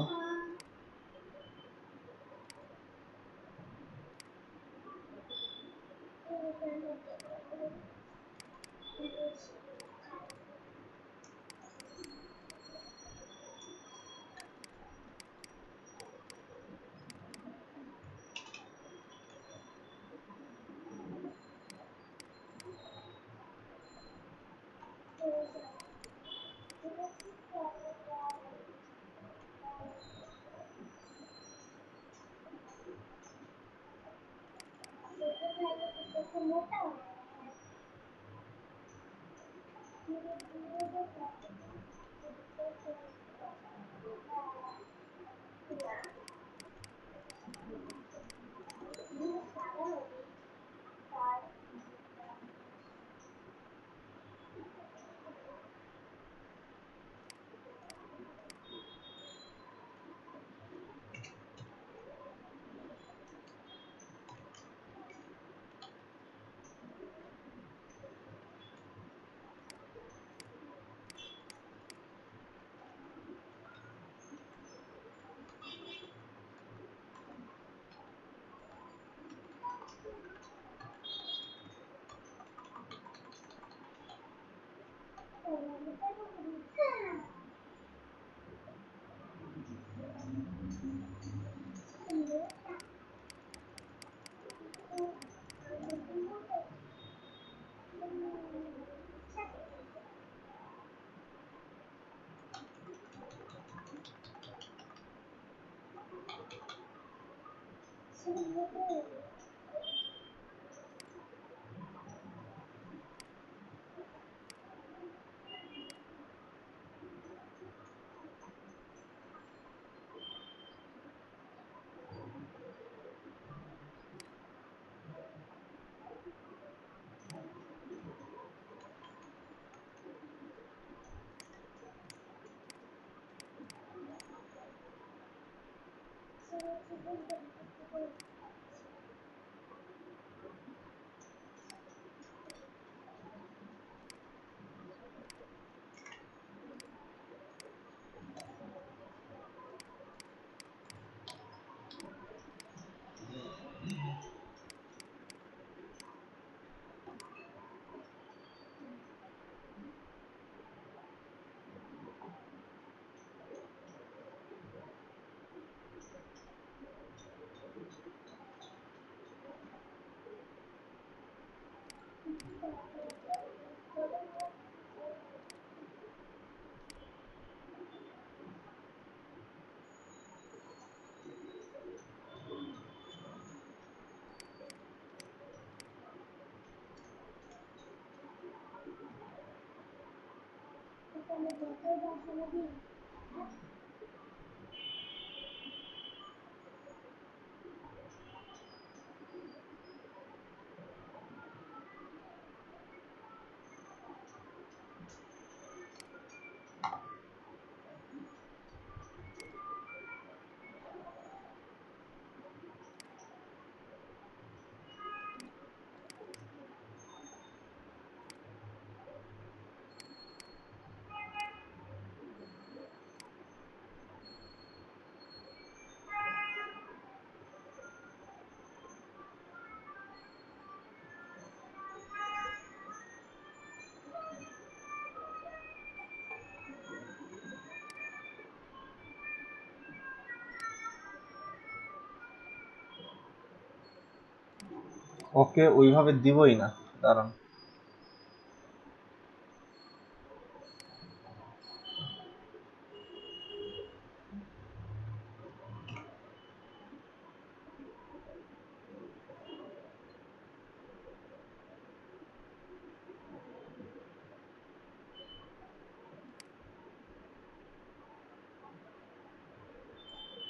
ওকে ওইভাবে দিবই না, দাঁড়ান।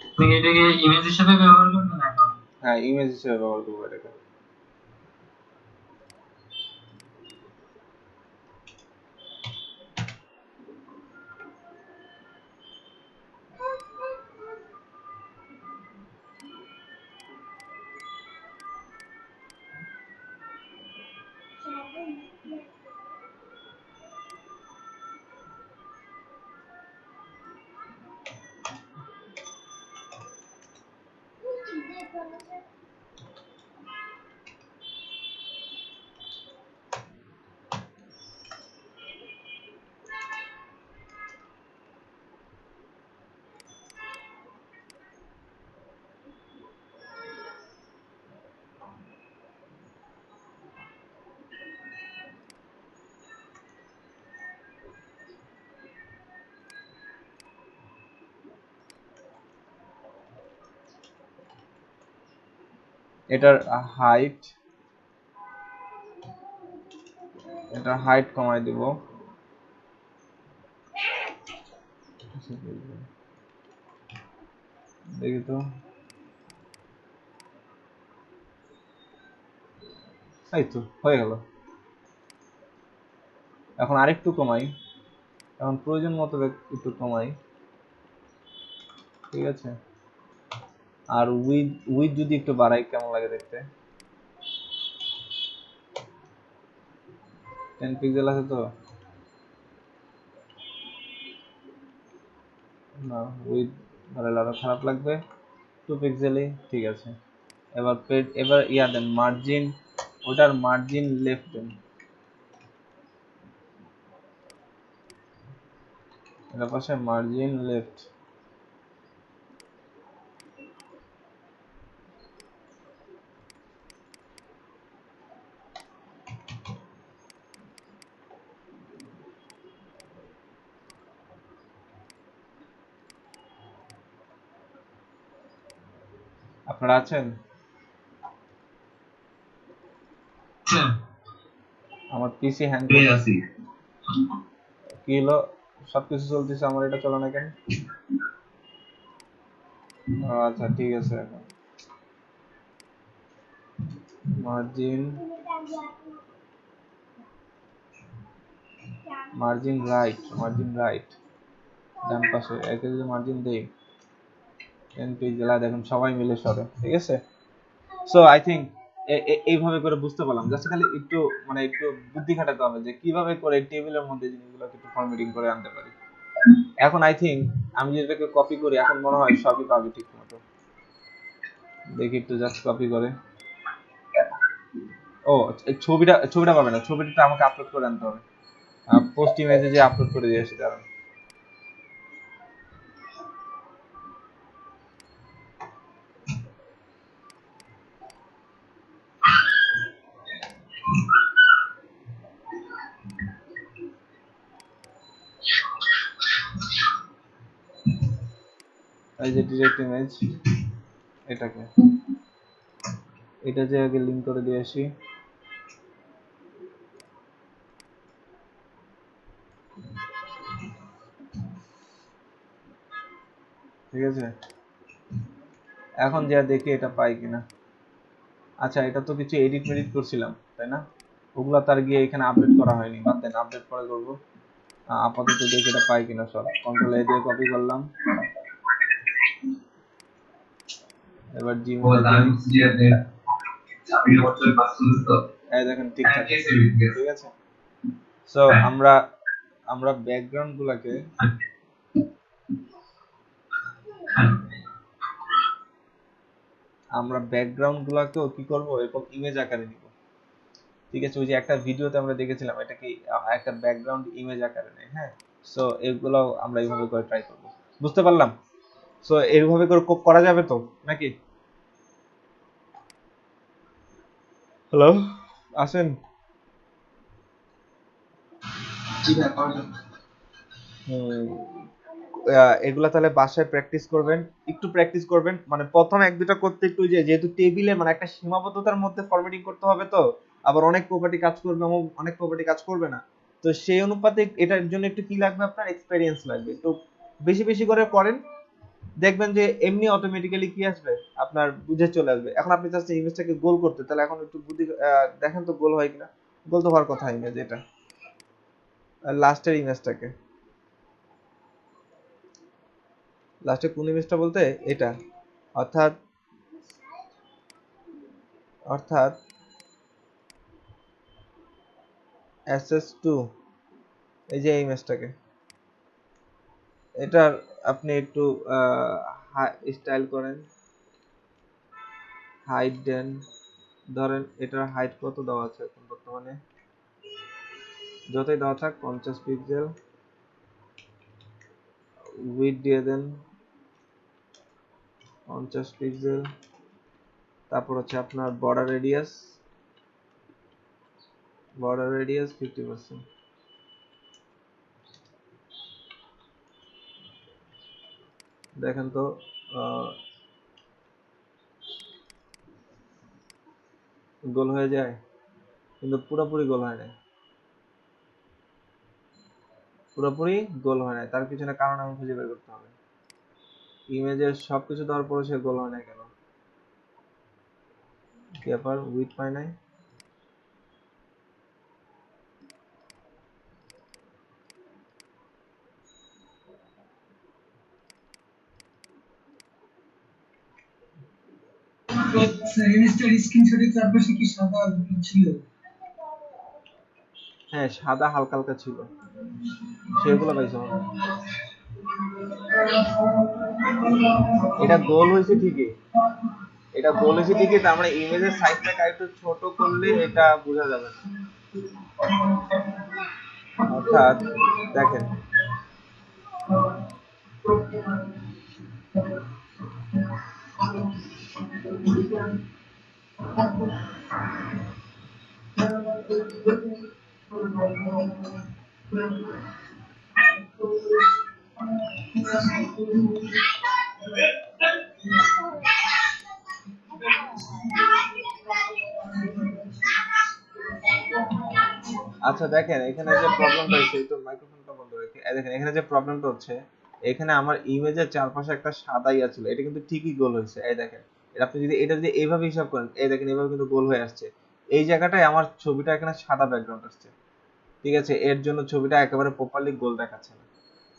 আপনি এটাকে ইমেজ হিসেবে ব্যবহার করবেন না এখন? হ্যাঁ, ইমেজ হিসেবে ব্যবহার করবো এটাকে। এটার হাইট কমাই দিব। দেখি তো, এই তো হয়ে গেল। এখন আরেকটু কমাই, এখন প্রয়োজন মতো একটু কমাই, ঠিক আছে। আর উইথ যদি একটু বাড়াই কেমন লাগে দেখতে? 10 পিক্সেল আছে তো না, উইথ বাড়ালে আরো খারাপ লাগবে। 2 পিক্সেলই ঠিক আছে। এবার ইয়া দেন মার্জিন, ওটার মার্জিন লেফট দেন। এর পাশে মার্জিন লেফট। আপনারা আছেন? আমার পিসি হ্যাং করতেছে। কি হলো? সবকিছু চলতেছে, আমার এটা চলে না কেন? আচ্ছা ঠিক আছে। এখন মার্জিন রাইট ডান পাশে একে যদি মার্জিন দেই 10 পিক্সেল, দেখুন সবাই মিলে সরে, ঠিক আছে। সো আই থিঙ্ক এইভাবে করে বুঝতে পারলাম। জাস্ট খালি একটু মানে একটু বুদ্ধি খাটাতে হবে যে কিভাবে করে টেবিলের মধ্যে জিনিসগুলোকে একটু ফরম্যাটিং করে আনতে পারি। এখন আই থিঙ্ক আমি যেটাকে কপি করি, এখন মনে হয় সবই পাবে ঠিক মতো। দেখি একটু জাস্ট কপি করে। ও ছবিটা পাবে না, ছবিটা আমাকে আপলোড করে আনতে হবে। পোস্ট ইমেজে যে আপলোড করে দিয়ে আসি, দাঁড়ান। এই যে ডিরেক্ট ইমেজ, এটা যে আগে লিংক করে দিয়ে আসি। ঠিক আছে, এখন যা দেখি এটা পাই কিনা। আচ্ছা, এটা তো কিছু এডিট মেডিট করছিলাম তাই না, ওগুলা তার গিয়ে এখানে আপডেট করা হয়নি, বাদ দেন, আপডেট পরে করবো। আপাতত দেখি এটা পাই কিনা। সব কন্ট্রোল এ দিয়ে কপি করলাম, এবার জিমেলে যাই। এই দেখেন ঠিকঠাক আছে, ঠিক আছে। সো আমরা আমরা ব্যাকগ্রাউন্ড গুলাকে কি করব, এরকম ইমেজ আকারে নিব। ঠিক আছে, ওই যে একটা ভিডিওতে আমরা দেখেছিলাম এটা কি একটা ব্যাকগ্রাউন্ড ইমেজ আকারে নেয়। হ্যাঁ, সো এগুলো আমরা এইভাবে করে ট্রাই করব। বুঝতে পারলাম? সো এইভাবে করে করা যাবে তো নাকি? হ্যালো, আসেন। জি ভাই, পাওয়া যাবে। এগুলা তাহলে বাসায় প্র্যাকটিস করবেন, একটু প্র্যাকটিস করবেন। মানে প্রথম এক দুটা করতে একটু, যেহেতু টেবিলে মানে একটা সীমাবদ্ধতার মধ্যে ফরম্যাটিং করতে হবে, তো আবার অনেক প্রপার্টি কাজ করবে এবং অনেক প্রপার্টি কাজ করবে না। তো সেই অনুপাতে এটার জন্য একটু কি লাগবে, আপনার এক্সপেরিয়েন্স লাগবে। তো বেশি বেশি করে করেন, দেখবেন যে এমনি অটোমেটিক্যালি কি আসবে, আপনার বুঝে চলে আসবে। এখন আপনি চাচ্ছেন ইমেজটাকে গোল করতে, তাহলে এখন একটু বুদ্ধি দেখেন তো গোল হয় কিনা। গোল তো হওয়ার কথা ইমেজ, এটা লাস্টের ইমেজটাকে, লাস্টে কোন ইমেজটা বলতে এটা, অর্থাৎ অর্থাৎ SS2, এই যে ইমেজটাকে, এটার আপনি একটু স্টাইল করেন, হাইট দেন। ধরেন এটার হাইট কত দেওয়া আছে এখন বর্তমানে, যতই দেওয়া থাক 50 পিক্সেল। উইডথ দিয়ে দেন 50 পিক্সেল। তারপর হচ্ছে আপনার বর্ডার রেডিয়াস 50%। দেখেন তো গোল হয়ে যায়, কিন্তু পুরোপুরি গোল হয় না, পুরোপুরি গোল হয় না। তার পিছনে কারণ আমি খুঁজে বের করতে হবে। ইমেজের সবকিছু দেওয়ার পরে সে গোল হয় না কেন, কি ব্যাপার, উইথ পায় নাই। ইমেজটার স্ক্রিনশটের চারপাশে কি সাদা ছিল? হ্যাঁ, সাদা হালকা হালকা ছিল, সেগুলো পাইছো। এটা গোল হয়েছে ঠিকই, তার মানে ইমেজের সাইজটাকে একটু ছোট করলে এটা বোঝা যাবে না। অর্থাৎ দেখেন, আচ্ছা দেখেন এখানে যে প্রবলেমটা হচ্ছে, একটু মাইক্রোফোনটা বন্ধ রেখে, দেখেন এখানে যে প্রবলেমটা হচ্ছে, এখানে আমার ইমেজের চারপাশে একটা সাদা ইয়া ছিল, এটা কিন্তু ঠিকই গোল হয়েছে। এই দেখেন, আপনি যদি এটা যদি এইভাবে হিসাব করেন, এই দেখেন এইভাবে কিন্তু গোল হয়ে আসছে। এই জায়গাটায় আমার ছবিটা এখানে সাদা ব্যাকগ্রাউন্ড আসছে, ঠিক আছে, এর জন্য ছবিটা একেবারে প্রপারলি গোল দেখাচ্ছে না।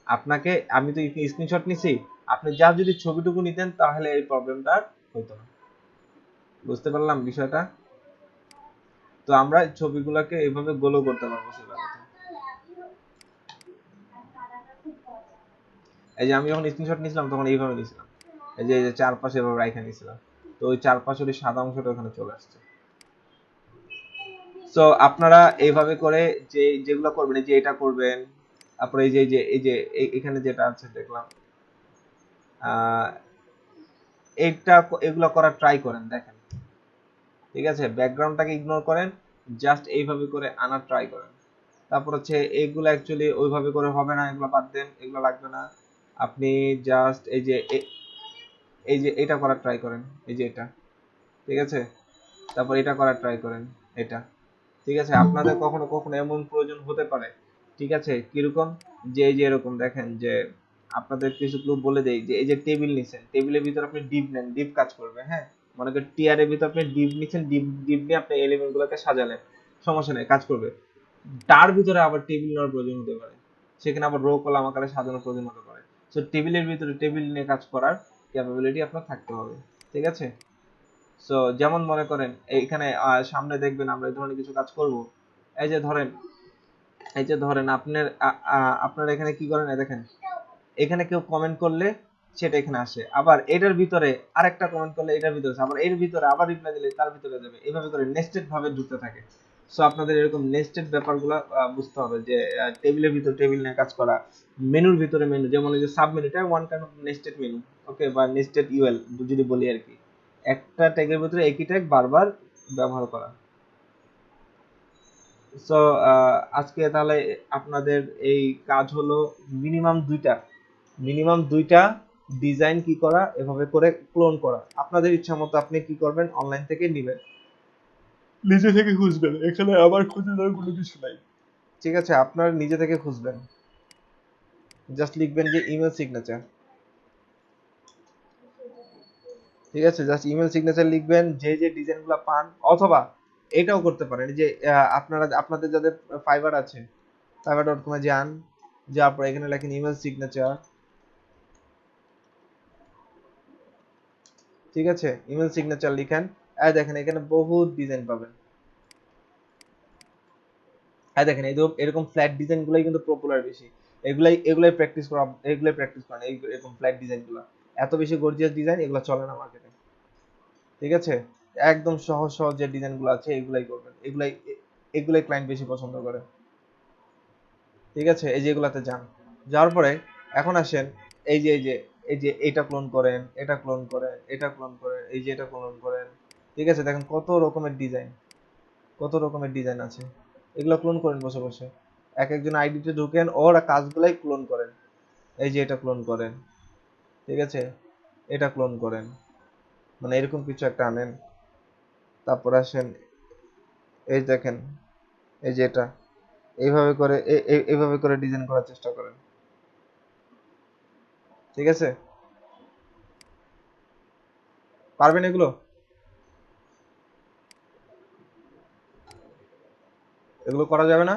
আপনাকে, আমি তো স্ক্রিনশট নিছি, আপনি যা যদি ছবিটুকু নিতেন তাহলে এই প্রবলেমটা হতো না। বুঝতে পারলাম বিষয়টা? তো আমরা ছবিগুলোকে এইভাবে গোলও করতে পারবো সেটা কথা। এই যে আমি যখন স্ক্রিনশট নিছিলাম তখন এইভাবে নিছিলাম, এই যে চারপাশে এভাবে রাইখা নিছিলাম, তো ওই চারপাশের ওই সাদা অংশটা ওখানে চলে আসছে। সো আপনারা এইভাবে করে যে যেগুলো করবেন, এই যে এটা করবেন, তারপরে এই যে এখানে যেটা আছে দেখলাম, এইটা, এগুলো করার ট্রাই করেন, দেখেন, ঠিক আছে। ব্যাকগ্রাউন্ডটাকে ইগনোর করেন, জাস্ট এইভাবে করে আনার ট্রাই করেন। তারপর হচ্ছে এইগুলো অ্যাকচুয়ালি ওইভাবে করে হবে না, এগুলো বাদ দেন, এগুলো লাগবে না। আপনি জাস্ট এই যে এটা করার ট্রাই করেন, এই যে এটা, ঠিক আছে। তারপর এটা করার ট্রাই করেন, এটা, ঠিক আছে। আপনাদের কখনো কখনো এমন প্রয়োজন হতে পারে, ঠিক আছে, কিরকম, যে এই যে এরকম দেখেন যে আপনাদের কিছু ক্লু বলে দেই যে এই যে টেবিল নিছেন, টেবিলের ভিতর আপনি ডিপ নেন, ডিপ কাজ করবে। হ্যাঁ, মনে করেন টিয়ারের ভিতর আপনি ডিপ নিছেন, ডিপ নিয়ে আপনি এলিমেন্ট গুলোকে সাজালেন, সমস্যা নেই, কাজ করবে। তার ভিতরে আবার টেবিল নেওয়ার প্রয়োজন হতে পারে, সেখানে আবার রো কলাম আকারে সাজানোর প্রয়োজন হতে পারে। সো টেবিলের ভিতরে টেবিল নিয়ে কাজ করার ক্যাপাবিলিটি আপনার থাকতে হবে। ঠিক আছে? সো যেমন মনে করেন এইখানে সামনে দেখবেন আমরা এই ধরনের কিছু কাজ করব। এই যে ধরেন, আপনার এখানে কি করেন, দেখেন এখানে কেউ কমেন্ট করলে সেটা এখানে আসে, আবার এটার ভিতরে আরেকটা কমেন্ট করলে এটার ভিতরে আসে, আবার এর ভিতরে আবার রিপ্লাই দিলে তার ভিতরে যাবে, এইভাবে করে নেস্টেড ভাবে ঢুকতে থাকে। সো আপনাদের এরকম নেস্টেড ব্যাপারগুলো বুঝতে হবে যে টেবিলের ভিতরে টেবিল নিয়ে কাজ করা, মেনুর ভিতরে মেনু, যেমন এই যে সাব মেনুটা one kind of nested menu, okay, বা নেস্টেড ইউএল যদি বলি আর কি, একটা ট্যাগের ভিতরে একই ট্যাগ বারবার ব্যবহার করা। সো আজকে তাহলে আপনাদের এই কাজ হলো মিনিমাম দুইটা ডিজাইন কি করা, এভাবে করে ক্লোন করা। আপনাদের ইচ্ছা মতো আপনি কি করবেন, অনলাইন থেকে নেবেন, নিজে থেকে খুঁজবেন, এখানে আবার খুঁজে দেওয়ার কোনো কিছু নাই। ঠিক আছে, আপনার নিজে থেকে খুঁজবেন, জাস্ট লিখবেন যে ইমেল সিগনেচার। ঠিক আছে, জাস্ট ইমেল সিগনেচার লিখবেন, যে যে ডিজাইনগুলো পান, অথবা এটাও করতে পারেন যে আপনাদের যাদের ফাইবার আছে, fiverr.com এ যান, যাওয়ার পর এখানে লেখেন ইমেল সিগনেচার। ঠিক আছে, ইমেল সিগনেচার লিখেন, আর দেখেন এখানে বহুত ডিজাইন পাবেন। আর দেখেন এরকম ফ্ল্যাট ডিজাইন গুলাই কিন্তু পপুলার বেশি, এগুলাই প্র্যাকটিস করেন, এরকম ফ্ল্যাট ডিজাইন গুলা। এত বেশি গর্জিয়াস ডিজাইন এগুলো চলে না মার্কেটে। ঠিক আছে, একদম সহজ সহজ যে ডিজাইন গুলো আছে এগুলাই করবেন, এগুলাই ক্লায়েন্ট বেশি পছন্দ করে। ঠিক আছে, এই যে এগুলাতে যান, যাওয়ার পরে এখন আসেন এই যে এটা ক্লোন করেন, এটা ক্লোন করেন, এটা ক্লোন করেন, এই যে এটা ক্লোন করেন। ঠিক আছে, দেখেন কত রকমের ডিজাইন আছে, এগুলো ক্লোন করেন বসে বসে, এক একজন আইডিতে ঢুকেন, ওর কাজগুলাই ক্লোন করেন। এই যে এটা ক্লোন করেন, ঠিক আছে, এটা ক্লোন করেন, মানে এরকম কিছু একটা আনেন। তারপর আসেন, এই দেখেন, এই যে এটা এইভাবে করে ডিজাইন করার চেষ্টা করেন। ঠিক আছে, পারবেন এগুলো? এগুলো করা যাবে না?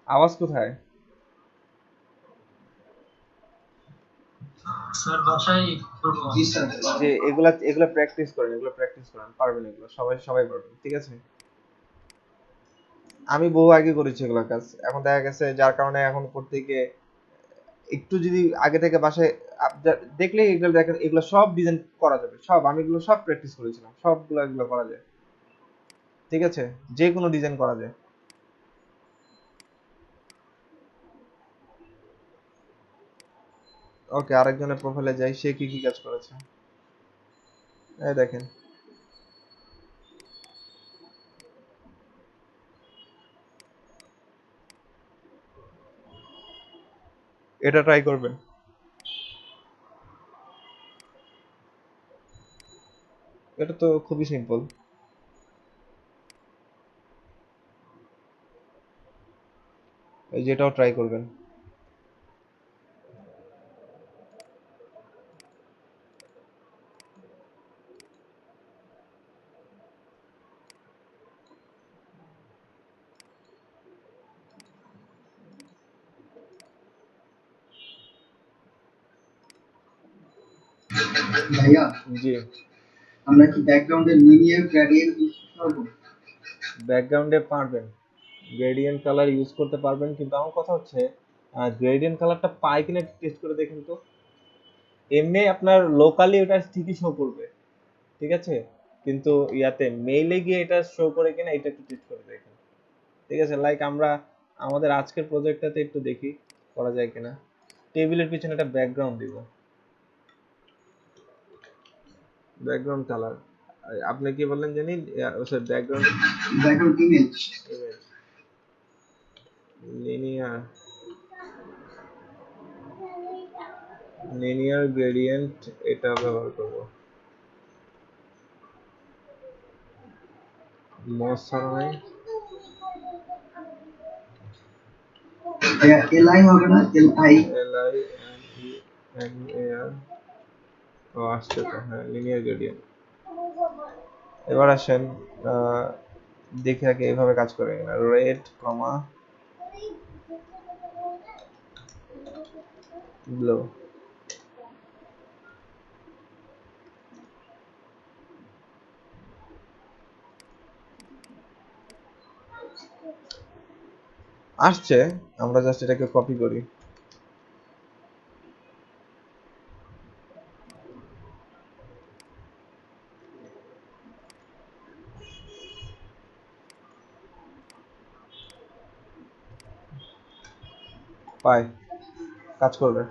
আওয়াজ কোথায়? স্যার বাসায় করবো। জি স্যার। যে এগুলা প্র্যাকটিস করেন, পারবেন এগুলো, সবাই পারবেন। ঠিক আছে, আমি বহু আগে করেছি এগুলো কাজ, এখন দেখা গেছে যার কারণে এখন করতে গিয়ে একটু যদি আগে থেকে বাসায় দেখলে এগুলো দেখেন, এগুলো সব ডিজাইন করা যাবে, আমি এগুলো সব প্র্যাকটিস করেছিলাম, এগুলো করা যায়। ঠিক আছে, যে কোনো ডিজাইন করা যায়। ওকে, আরেকজনের প্রোফাইলে যাই, সে কি কি কাজ করেছে। এই দেখেন, এটা ট্রাই করবেন। এটা তো খুবই সিম্পল। এই যেটাও ট্রাই করবেন। ভাইয়া, জি, আমরা কি ব্যাকগ্রাউন্ডে লিনিয়ার গ্রেডিয়েন্ট ইউজ করব? ব্যাকগ্রাউন্ডে পারবেন, গ্রেডিয়েন্ট কালার ইউজ করতে পারবেন, কিন্তু আমার কথা হচ্ছে গ্রেডিয়েন্ট কালারটা পাই কিনা টেস্ট করে দেখেন তো। এমনি আপনার লোকালি ওটা ঠিকই শো করবে, ঠিক আছে, কিন্তু ইয়াতে মেইলে গিয়ে এটা শো করে কিনা এটা একটু টেস্ট করে দেখেন। ঠিক আছে, লাইক আমরা আমাদের আজকের প্রজেক্টটাতে একটু দেখি করা যায় কিনা। টেবিলের পিছনে একটা ব্যাকগ্রাউন্ড দিব, ব্যাকগ্রাউন্ড কালার, আপনি কি বললেন জানি, background image linear linear gradient এটা ব্যবহার করব। মস ছাড়া নাই এলআই হবে না, এলআই। এলআই এন এ আর ও আসছে তো, হ্যাঁ লিনিয়ার গ্রেডিয়েন্ট। এবার আসেন দেখে আগে এভাবে কাজ করে কিনা। রেড কমা ব্লু, আসছে, আমরা জাস্ট এটাকে কপি করি। পাই, কাজ করবে,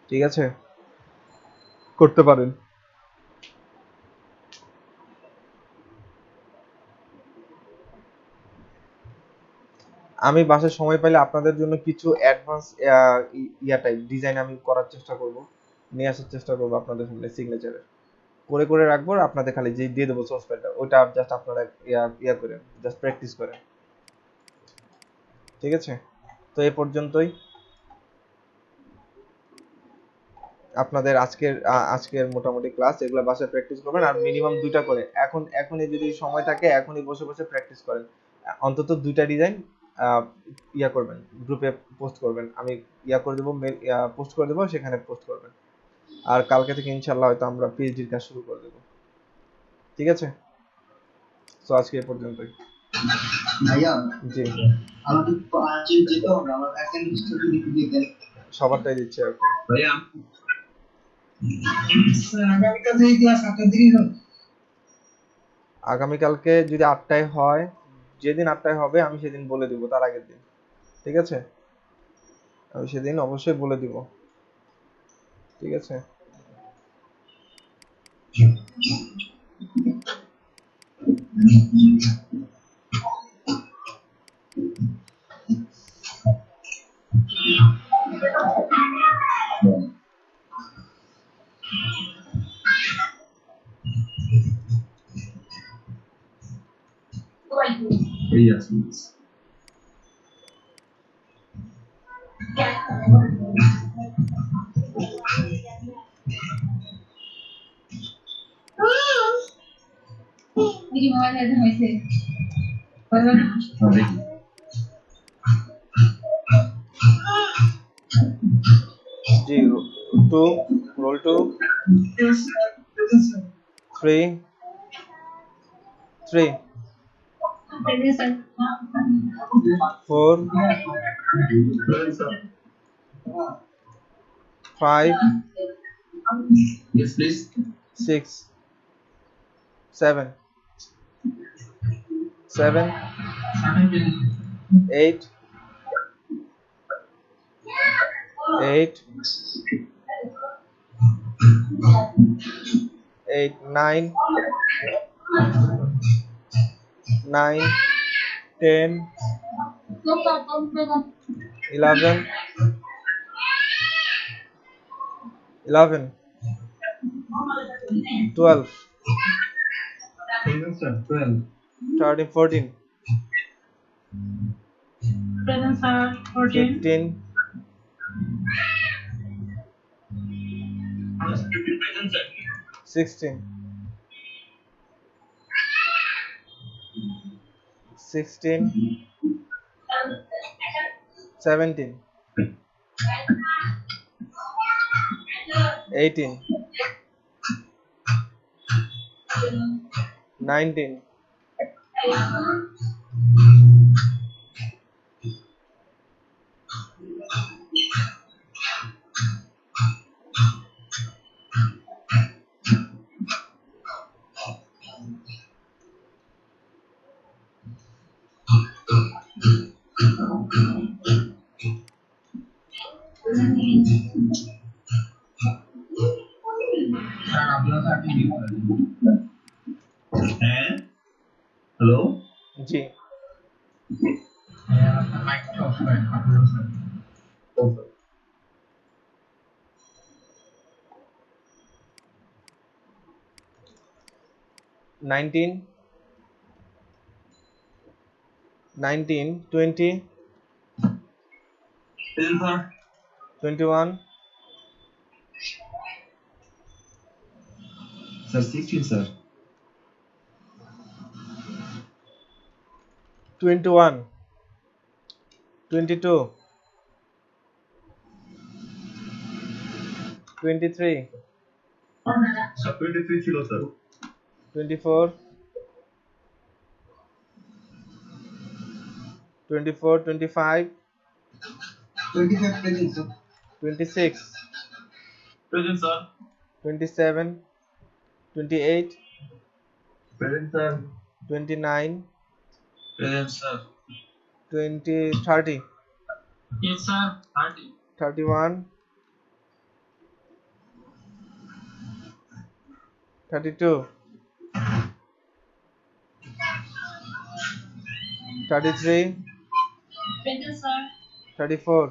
ঠিক আছে, করতে পারেন। আমি বাসায় সময় পাইলে আপনাদের জন্য কিছু অ্যাডভান্স টাইপ ডিজাইন আমি করার চেষ্টা করব, নিয়ে আসার চেষ্টা করব আপনাদের সামনে, সিগনেচারে করে করে রাখবো। আপনাদের খালি যে দিয়ে দেবো সোর্স ফাইলটা, ওটা জাস্ট আপনারা করেন, জাস্ট প্র্যাকটিস করেন, ঠিক আছে। তো এই পর্যন্তই আপনাদের আজকের মোটামুটি ক্লাস। এগুলো বাসায় প্র্যাকটিস করবেন, আর মিনিমাম 2টা করে এখনই যদি সময় থাকে এখনই বসে বসে প্র্যাকটিস করেন। অন্তত 2টা ডিজাইন করবেন, গ্রুপে পোস্ট করবেন, আমি করে দেবো, পোস্ট করে দেবো, সেখানে পোস্ট করবেন। আর কালকে থেকে ইনশাআল্লাহ হয়তো আমরা পিএইচডির কাজ শুরু করে দেবো, ঠিক আছে। তো আজকে এই পর্যন্তই। ভাইয়া জি, আমাকে তো আজকে যেতে হবে, আমার অ্যাসাইনমেন্ট যদি দিয়ে দেন। সবারটাই দিচ্ছে এখন। ভাইয়া আগামীকাল থেকে ক্লাস 8টার দিকে হবে। আগামীকালকে যদি 8টায় হয়, যেদিন 8টায় হবে আমি সেদিন বলে দিব, তার আগের দিন, ঠিক আছে, আমি সেদিন অবশ্যই বলে দিব, ঠিক আছে। এই আছে। দেখি মোবাইল হাতে হয়েছে। জি, 2 roll 2 3 3 4 5 yes please 6 7 7 8 8 8 9 9 10 11 11 12 13 14 15 16 16 17 18 19 স্যার আপনারা তো আপনি মিউট করেন। হ্যাঁ হ্যালো জি, আপনার মাইকটা অফ করেন আপনারা sir. 19, 19, 20, Present, sir. 21, Sir, 16, sir. 21, 22, 23, Sir, 23 ছিল sir. 24, 24, 25, 25 present, sir. 26, Present, sir. 27, 28, Present, sir. 29, Present, sir. 20, 30, Yes, sir. 30. 31, 32, 33, Present, sir. 34,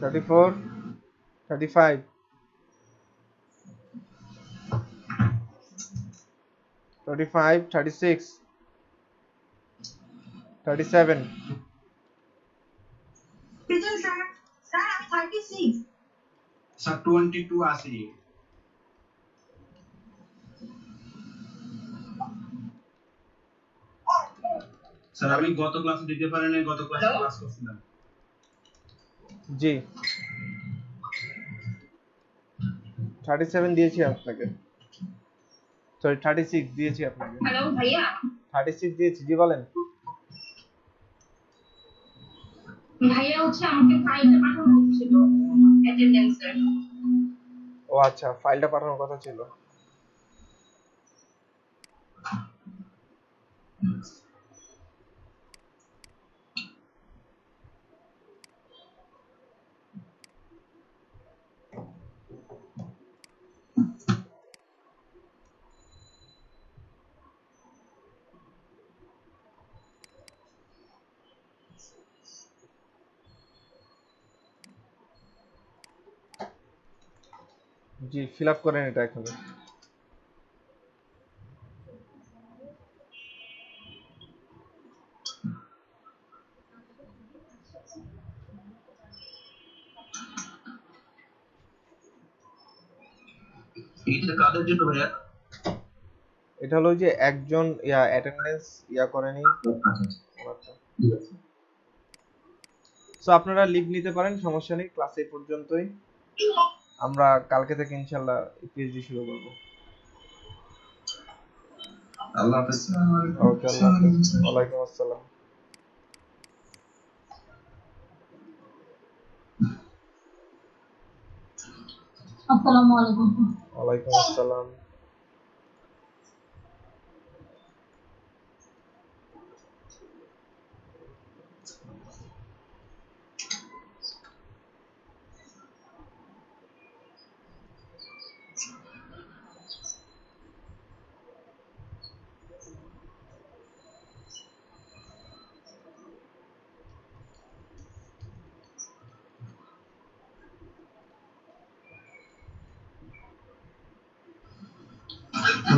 34, 35, 35, 36, 37, Present, sir. Sir, I'm 36. Sir, 22 আছে। স্যার আপনি গত ক্লাসে দিতে পারেন নাই, গত ক্লাসে ক্লাস করছিলাম। জি 37 দিয়েছি আপনাকে, সরি 36 দিয়েছি আপনাকে, হ্যালো ভাইয়া, 36 দিয়েছি। জি বলেন। ভাইয়া হচ্ছে আমাকে ফাইলটা পাঠানো হচ্ছিল অ্যাটেন্ডেন্সের। ও আচ্ছা, ফাইলটা পাঠানোর কথা ছিল। জি ফিল আপ করেন এটা এখন। এটা কাদের জন্য ভাইয়া? এটা হলো যে একজন অ্যাটেন্ডেন্স করেনি ওনারটা। সো আপনারা লিভ নিতে পারেন, সমস্যা নেই, ক্লাস এই পর্যন্তই। আমরা কালকে থেকে ইনশাআল্লাহ পিএইচডি শুরু করব। আল্লাহ হাফেজ। ওকে, আল্লাহ হাফেজ। ওয়ালাইকুম আসসালাম। আসসালামু আলাইকুম। ওয়ালাইকুম আসসালাম।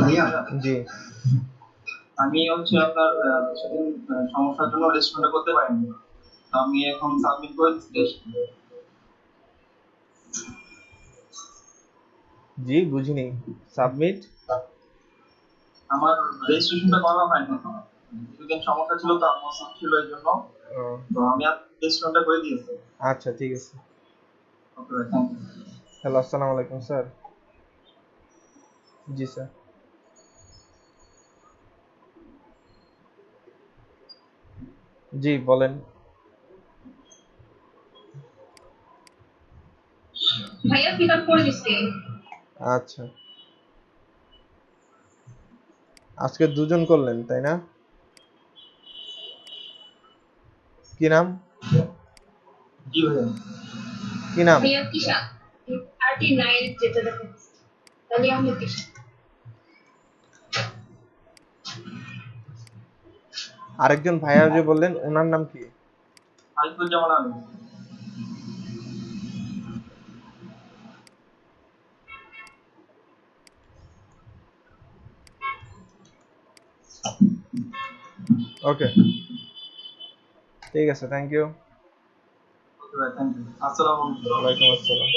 ভাইয়া জি আমি হচ্ছে আপনার সেদিন সমস্যার জন্য রেস্টুরেন্টে করতে পারিনি, তো আমি এখন সাবমিট করে দিচ্ছি। জি বুঝিনি। সাবমিট? আমার রেজিস্ট্রেশনটা করা হয়নি, সেদিন সমস্যা ছিল তো, আমার ছিল এই জন্য, তো আমি আর রেজিস্ট্রেশনটা করে দিয়েছি। আচ্ছা ঠিক আছে। ওকে ভাই, থ্যাংক ইউ। হ্যালো, আসসালামু আলাইকুম স্যার। জি স্যার। জি বলেন। ভাইয়া ফিল আপ করে দিচ্ছি। আচ্ছা, আজকে দুজন করলেন তাই না? কি নাম? জি ভাইয়া। কি নাম? ভাইয়া তিশা, 39 যেটা দেখাচ্ছে তাহলে আমি তিশা। আরেকজন ভাইয়া যে বললেন ওনার নাম কি? আরিফুজ্জামান আলী। ওকে, ঠিক আছে, থ্যাংক ইউ। ওকে ভাই, থ্যাংক ইউ। আসসালামু আলাইকুম। ওয়ালাইকুম আসসালাম।